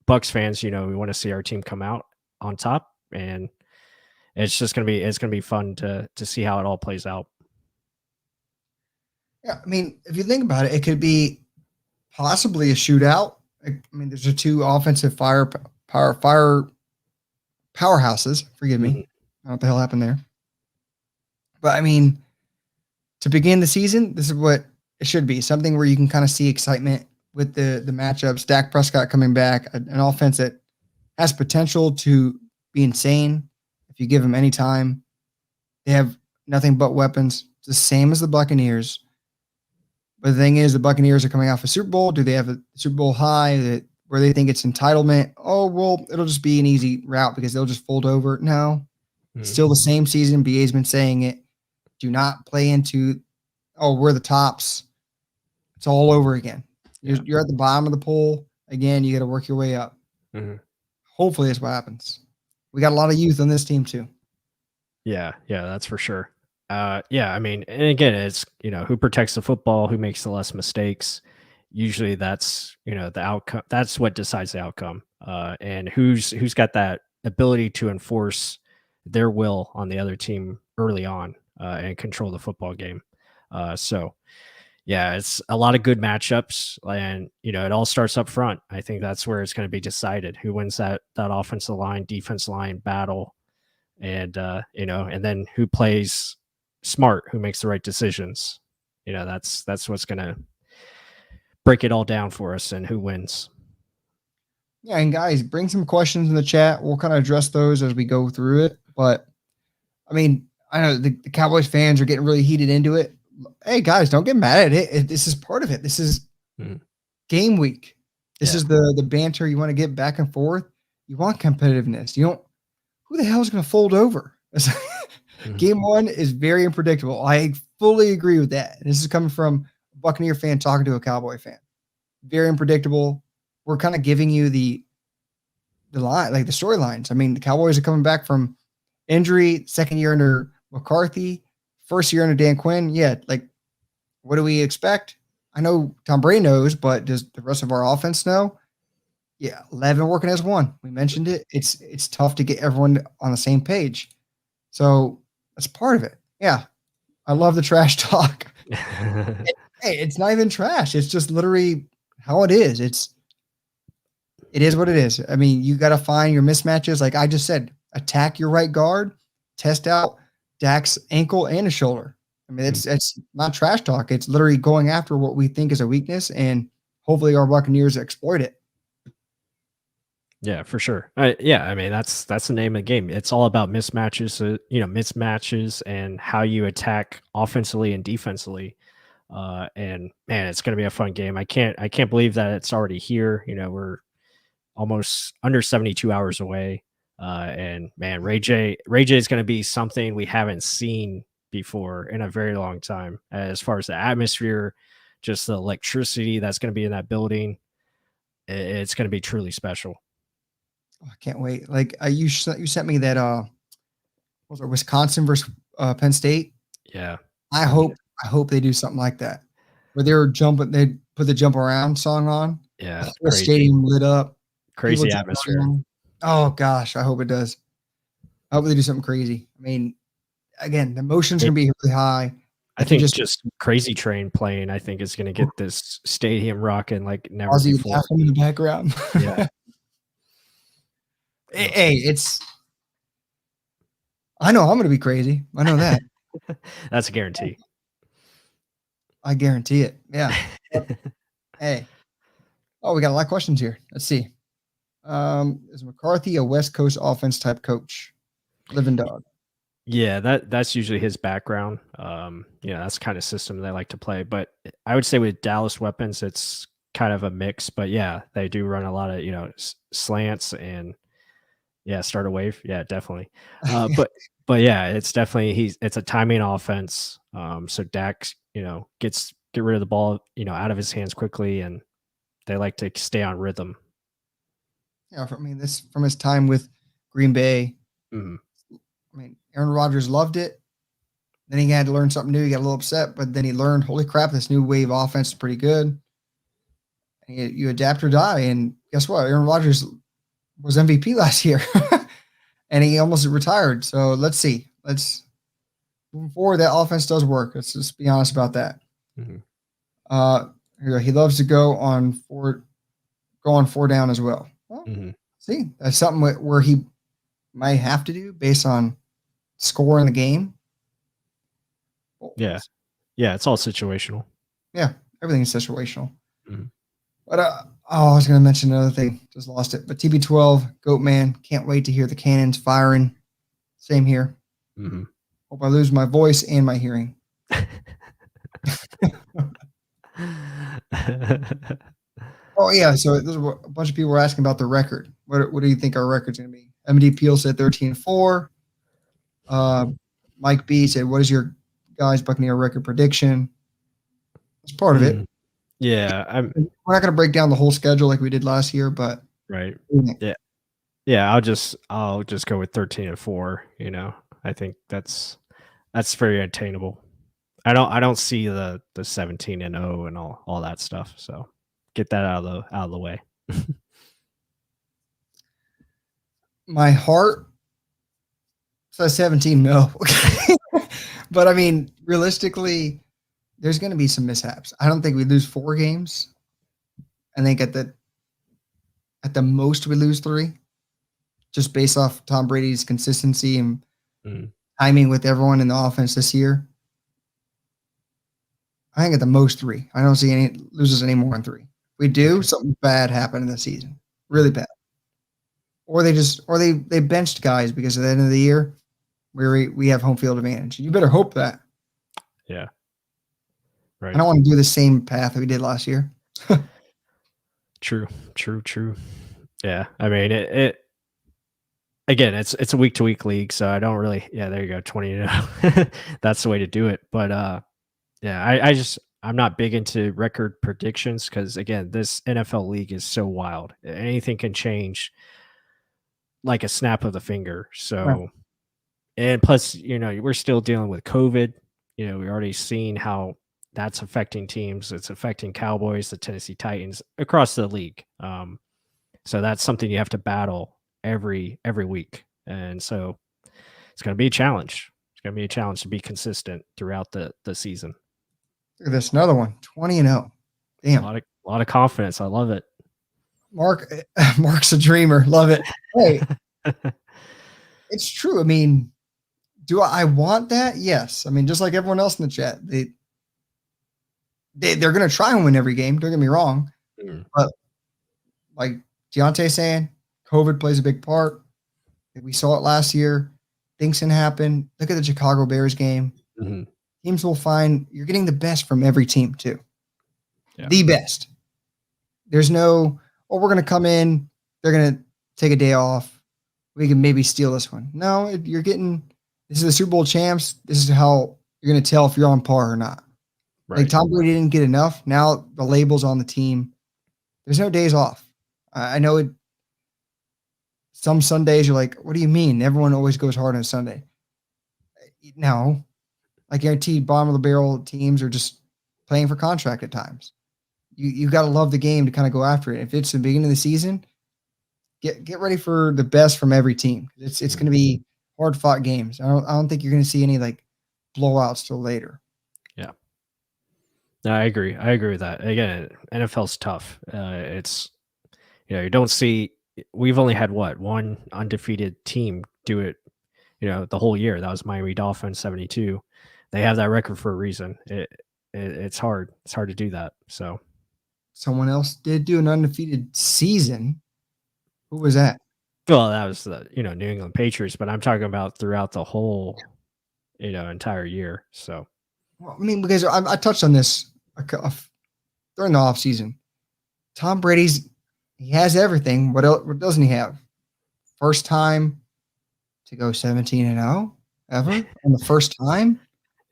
Bucs fans, we want to see our team come out on top, and it's gonna be fun to see how it all plays out. Yeah, I mean, if you think about it, it could be possibly a shootout. I mean, there's the two offensive powerhouses. Forgive me. I Mhm. don't know what the hell happened there. But I mean, to begin the season, this is what it should be. Something where you can kind of see excitement with the matchups. Dak Prescott coming back, an offense that has potential to be insane if you give them any time. They have nothing but weapons, the same as the Buccaneers. But the thing is, the Buccaneers are coming off a Super Bowl. Do they have a Super Bowl high where they think it's entitlement? Oh, well, it'll just be an easy route because they'll just fold over. No, it's Mhm. still the same season. BA's been saying it. Do not play into, oh, we're the tops. It's all over again. Yeah. You're at the bottom of the pool. Again, you got to work your way up. Mhm. Hopefully, that's what happens. We got a lot of youth on this team, too. Yeah, that's for sure. Yeah, I mean, and again, it's who protects the football, who makes the less mistakes. Usually, that's the outcome. That's what decides the outcome. And who's got that ability to enforce their will on the other team early on and control the football game. So yeah, it's a lot of good matchups, and it all starts up front. I think that's where it's going to be decided who wins that offensive line, defense line battle, and and then who plays smart, who makes the right decisions. That's what's gonna break it all down for us, and who wins. Yeah, and guys, bring some questions in the chat. We'll kind of address those as we go through it. But I mean, I know the Cowboys fans are getting really heated into it. Hey, guys, don't get mad at it. This is part of it. This is Mhm. game week. This Yeah. is the banter you want to get back and forth. You want competitiveness. You don't. Who the hell is going to fold over? Mhm. Game one is very unpredictable. I fully agree with that. And this is coming from a Buccaneer fan talking to a Cowboy fan. Very unpredictable. We're kind of giving you the line, like the storylines. I mean, the Cowboys are coming back from injury, second year under McCarthy, first year under Dan Quinn. Yeah, like what do we expect? I know Tom Brady knows, but does the rest of our offense know? Yeah, 11 working as one. We mentioned it. It's tough to get everyone on the same page. So that's part of it. Yeah, I love the trash talk. Hey, it's not even trash. It's just literally how it is. It is what it is. I mean, you got to find your mismatches. Like I just said, attack your right guard, test out Dak's ankle and his shoulder. I mean, it's not trash talk. It's literally going after what we think is a weakness, and hopefully our Buccaneers exploit it. Yeah, for sure. Yeah, I mean that's the name of the game. It's all about mismatches, mismatches, and how you attack offensively and defensively. And man, it's going to be a fun game. I can't believe that it's already here. We're almost under 72 hours away. And man, Ray J is going to be something we haven't seen before in a very long time. As far as the atmosphere, just the electricity that's going to be in that building, it's going to be truly special. Oh, I can't wait. Like you sent me that what was it Wisconsin versus Penn State? Yeah, I hope they do something like that. Where they were jumping, they put the jump around song on. The yeah, whole stadium lit up. People crazy jumping atmosphere. around. Oh gosh, I hope it does. I hope they do something crazy. I mean, again, the emotion's gonna be really high. I If you think just just Crazy Train playing, I think is going to get this stadium rocking like never Ozzy before. laughing in the background. Yeah. Hey, I know I'm gonna be crazy. I know that. That's a guarantee. I guarantee it. Yeah. Hey. Oh, we got a lot of questions here. Let's see. Is McCarthy a West Coast offense type coach? Living dog. Yeah, that's usually his background. That's the kind of system they like to play. But I would say with Dallas Weapons, it's kind of a mix. But yeah, they do run a lot of slants and start a wave. Yeah, definitely. But yeah, it's definitely it's a timing offense. So Dax, get rid of the ball, out of his hands quickly, and they like to stay on rhythm. Yeah, this from his time with Green Bay. Mhm. I mean, Aaron Rodgers loved it. Then he had to learn something new. He got a little upset, but then he learned, holy crap, this new wave offense is pretty good. And you adapt or die. And guess what? Aaron Rodgers was MVP last year, and he almost retired. So let's see. Moving forward, that offense does work. Let's just be honest about that. Mhm. He loves to go on four down as well. Well, Mhm. see, that's something where he might have to do based on score in the game. Yeah. Yeah, it's all situational. Yeah, everything's situational. Mhm. But I was going to mention another thing. Just lost it. But TB12, Goat Man, can't wait to hear the cannons firing. Same here. Mhm. Hope I lose my voice and my hearing. Oh, yeah. So this is what a bunch of people were asking about the record. What do you think our record's going to be? MD Peel said 13-4. Mike B said, what is your guys' Buccaneer record prediction? That's part of it. Mm. Yeah, We're not going to break down the whole schedule like we did last year, but right. Yeah, I'll just go with 13-4, I think that's very attainable. I don't see the 17-0 and all that stuff. So get that out of the way. My heart says 17, no. But I mean, realistically, there's going to be some mishaps. I don't think we lose 4 games. I think at the most we lose 3, just based off Tom Brady's consistency and timing with everyone in the offense this year. I think at the most 3. I don't see any loses any more than 3. If we do, something bad happened in the season, really bad. Or they benched guys because at the end of the year, we have home field advantage. You better hope that. Yeah. Right. I don't want to do the same path that we did last year. True. Yeah. I mean, it again, it's a week to week league, so I don't really. Yeah, there you go, 20. That's the way to do it. But yeah, I'm not big into record predictions because again, this NFL league is so wild. Anything can change like a snap of the finger. So, Right. and plus, we're still dealing with COVID. We already seen how that's affecting teams. It's affecting Cowboys, the Tennessee Titans across the league. So that's something you have to battle every week. And so it's going to be a challenge. It's going to be a challenge to be consistent throughout the season. Look at this, another one, 20-0. Damn. A lot of confidence. I love it. Mark's a dreamer. Love it. Hey, it's true. I mean, do I want that? Yes. I mean, just like everyone else in the chat, they're going to try and win every game. Don't get me wrong. But like Deontay saying, COVID plays a big part. We saw it last year. Things can happen. Look at the Chicago Bears game. Mm-hmm. Teams will find you're getting the best from every team too. Yeah. The best. There's no, we're going to come in. They're going to take a day off. We can maybe steal this one. No, you're getting, this is the Super Bowl champs. This is how you're going to tell if you're on par or not. Right. Like Tom Brady didn't get enough. Now the label's on the team. There's no days off. I know it. Some Sundays you're like, what do you mean? Everyone always goes hard on a Sunday. No, I guarantee bottom of the barrel teams are just playing for contract at times. You got to love the game to kind of go after it. If it's the beginning of the season, get ready for the best from every team. It's going to be hard fought games. I don't think you're going to see any like blowouts till later. Yeah. No, I agree. I agree with that. Again, NFL's tough. It's, you don't see, we've only had one undefeated team do it, the whole year. That was Miami Dolphins 72. They have that record for a reason. It's hard. It's hard to do that. So someone else did do an undefeated season. Who was that? Well, that was the, New England Patriots, but I'm talking about throughout the whole, entire year. So, well, I mean, because I touched on this during the offseason. Tom Brady's, he has everything. What doesn't he have? First time to go 17-0 ever on the first time?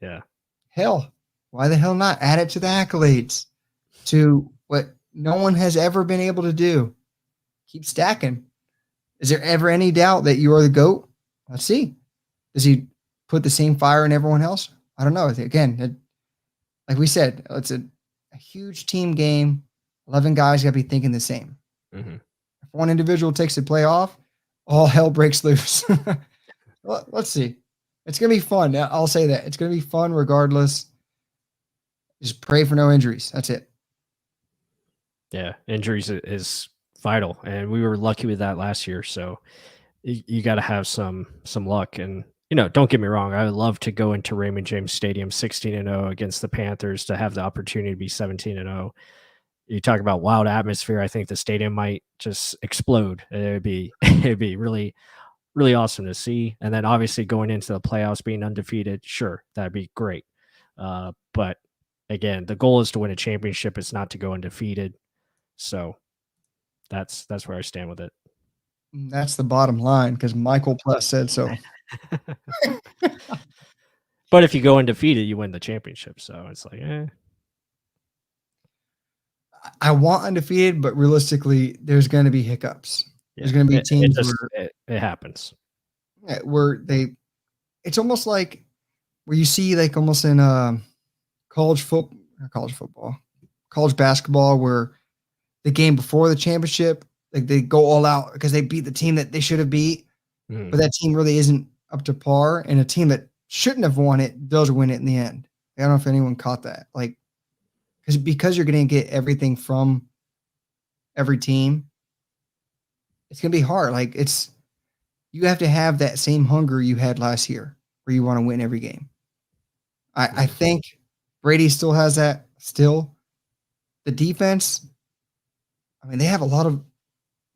Yeah. Hell, why the hell not add it to the accolades to what no one has ever been able to do? Keep stacking. Is there ever any doubt that you are the GOAT? Let's see. Does he put the same fire in everyone else? I don't know. Again, like we said, it's a huge team game. 11 guys got to be thinking the same. Mm-hmm. If one individual takes the play off, all hell breaks loose. Let's see. It's going to be fun. I'll say that. It's going to be fun regardless. Just pray for no injuries. That's it. Yeah, injuries is vital, and we were lucky with that last year. So you got to have some luck. And don't get me wrong, I would love to go into Raymond James Stadium 16-0 against the Panthers to have the opportunity to be 17-0. You talk about wild atmosphere. I think the stadium might just explode. It'd be really, really awesome to see. And then obviously going into the playoffs, being undefeated, sure, that'd be great. But again, the goal is to win a championship. It's not to go undefeated. So that's where I stand with it. That's the bottom line because Michael Plus said so. But if you go undefeated, you win the championship. So it's like, I want undefeated, but realistically, there's going to be hiccups. Yeah, there's going to be teams it happens. Where it's almost like where you see like almost in college basketball, where the game before the championship, like they go all out because they beat the team that they should have beat, but that team really isn't up to par, and a team that shouldn't have won it does win it in the end. I don't know if anyone caught that. Like, because you're going to get everything from every team, it's going to be hard. Like you have to have that same hunger you had last year where you want to win every game. I think Brady still has that still. The defense, I mean, they have a lot of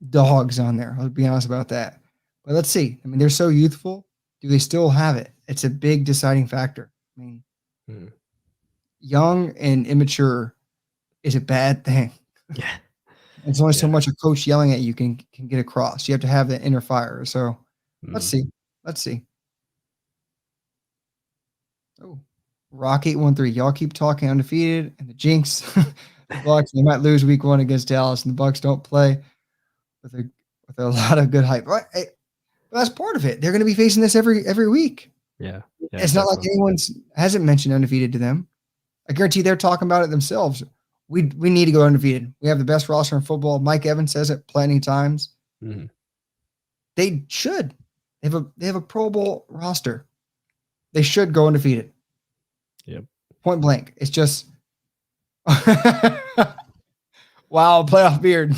dogs on there. I'll be honest about that. But let's see. I mean, they're so youthful. Do they still have it? It's a big deciding factor. I mean, young and immature is a bad thing. Yeah. It's only so much a coach yelling at you can get across. You have to have that inner fire. So let's see. Oh, Rock 813. Y'all keep talking undefeated and the jinx. The Bucs, they might lose week 1 against Dallas, and the Bucs don't play with a lot of good hype. But that's part of it. They're going to be facing this every week. Yeah. It's not like anyone hasn't mentioned undefeated to them. I guarantee they're talking about it themselves. We need to go undefeated. We have the best roster in football. Mike Evans says it plenty of times. Mm-hmm. They should. They have a Pro Bowl roster. They should go undefeated. Yep. Point blank. It's just wow, playoff beard.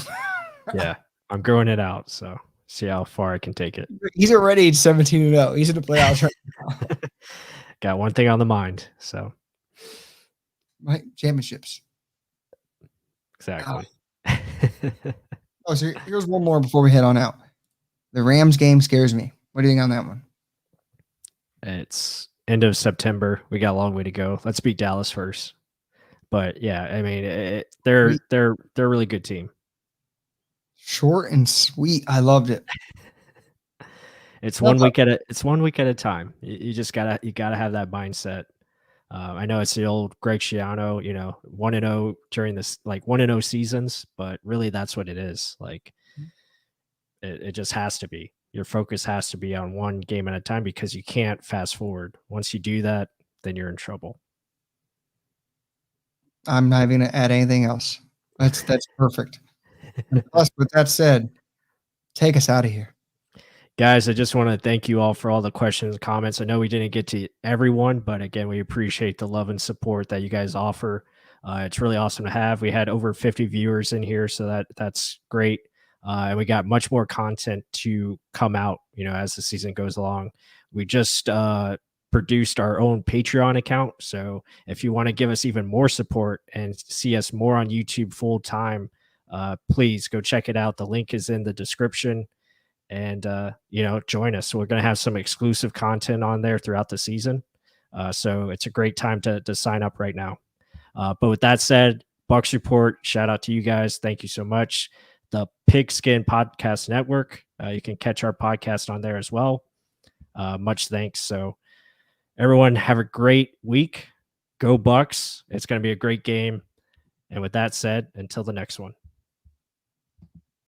Yeah, I'm growing it out, so see how far I can take it. He's already 17-0. He's in the playoffs right now. Got one thing on the mind, so right, championships. Exactly. So here's one more before we head on out. The Rams game scares me. What do you think on that one? It's end of September. We got a long way to go. Let's beat Dallas first. But yeah, I mean, they're a really good team. Short and sweet. I loved it. It's one week at a time. You just gotta have that mindset. I know it's the old Greg Schiano, 1-0 during this, like 1-0 seasons, but really that's what it is. Like it just has to be. Your focus has to be on one game at a time because you can't fast forward. Once you do that, then you're in trouble. I'm not even going to add anything else. That's perfect. Plus, with that said, take us out of here. Guys, I just want to thank you all for all the questions and comments. I know we didn't get to everyone, but again, we appreciate the love and support that you guys offer. It's really awesome to have. We had over 50 viewers in here, so that's great. And we got much more content to come out, as the season goes along. We just produced our own Patreon account. So if you want to give us even more support and see us more on YouTube full time, please go check it out. The link is in the description. And, join us. So we're going to have some exclusive content on there throughout the season. So it's a great time to sign up right now. But with that said, Bucs Report, shout out to you guys. Thank you so much. The Pigskin Podcast Network. You can catch our podcast on there as well. Much thanks. So everyone have a great week. Go Bucs. It's going to be a great game. And with that said, until the next one.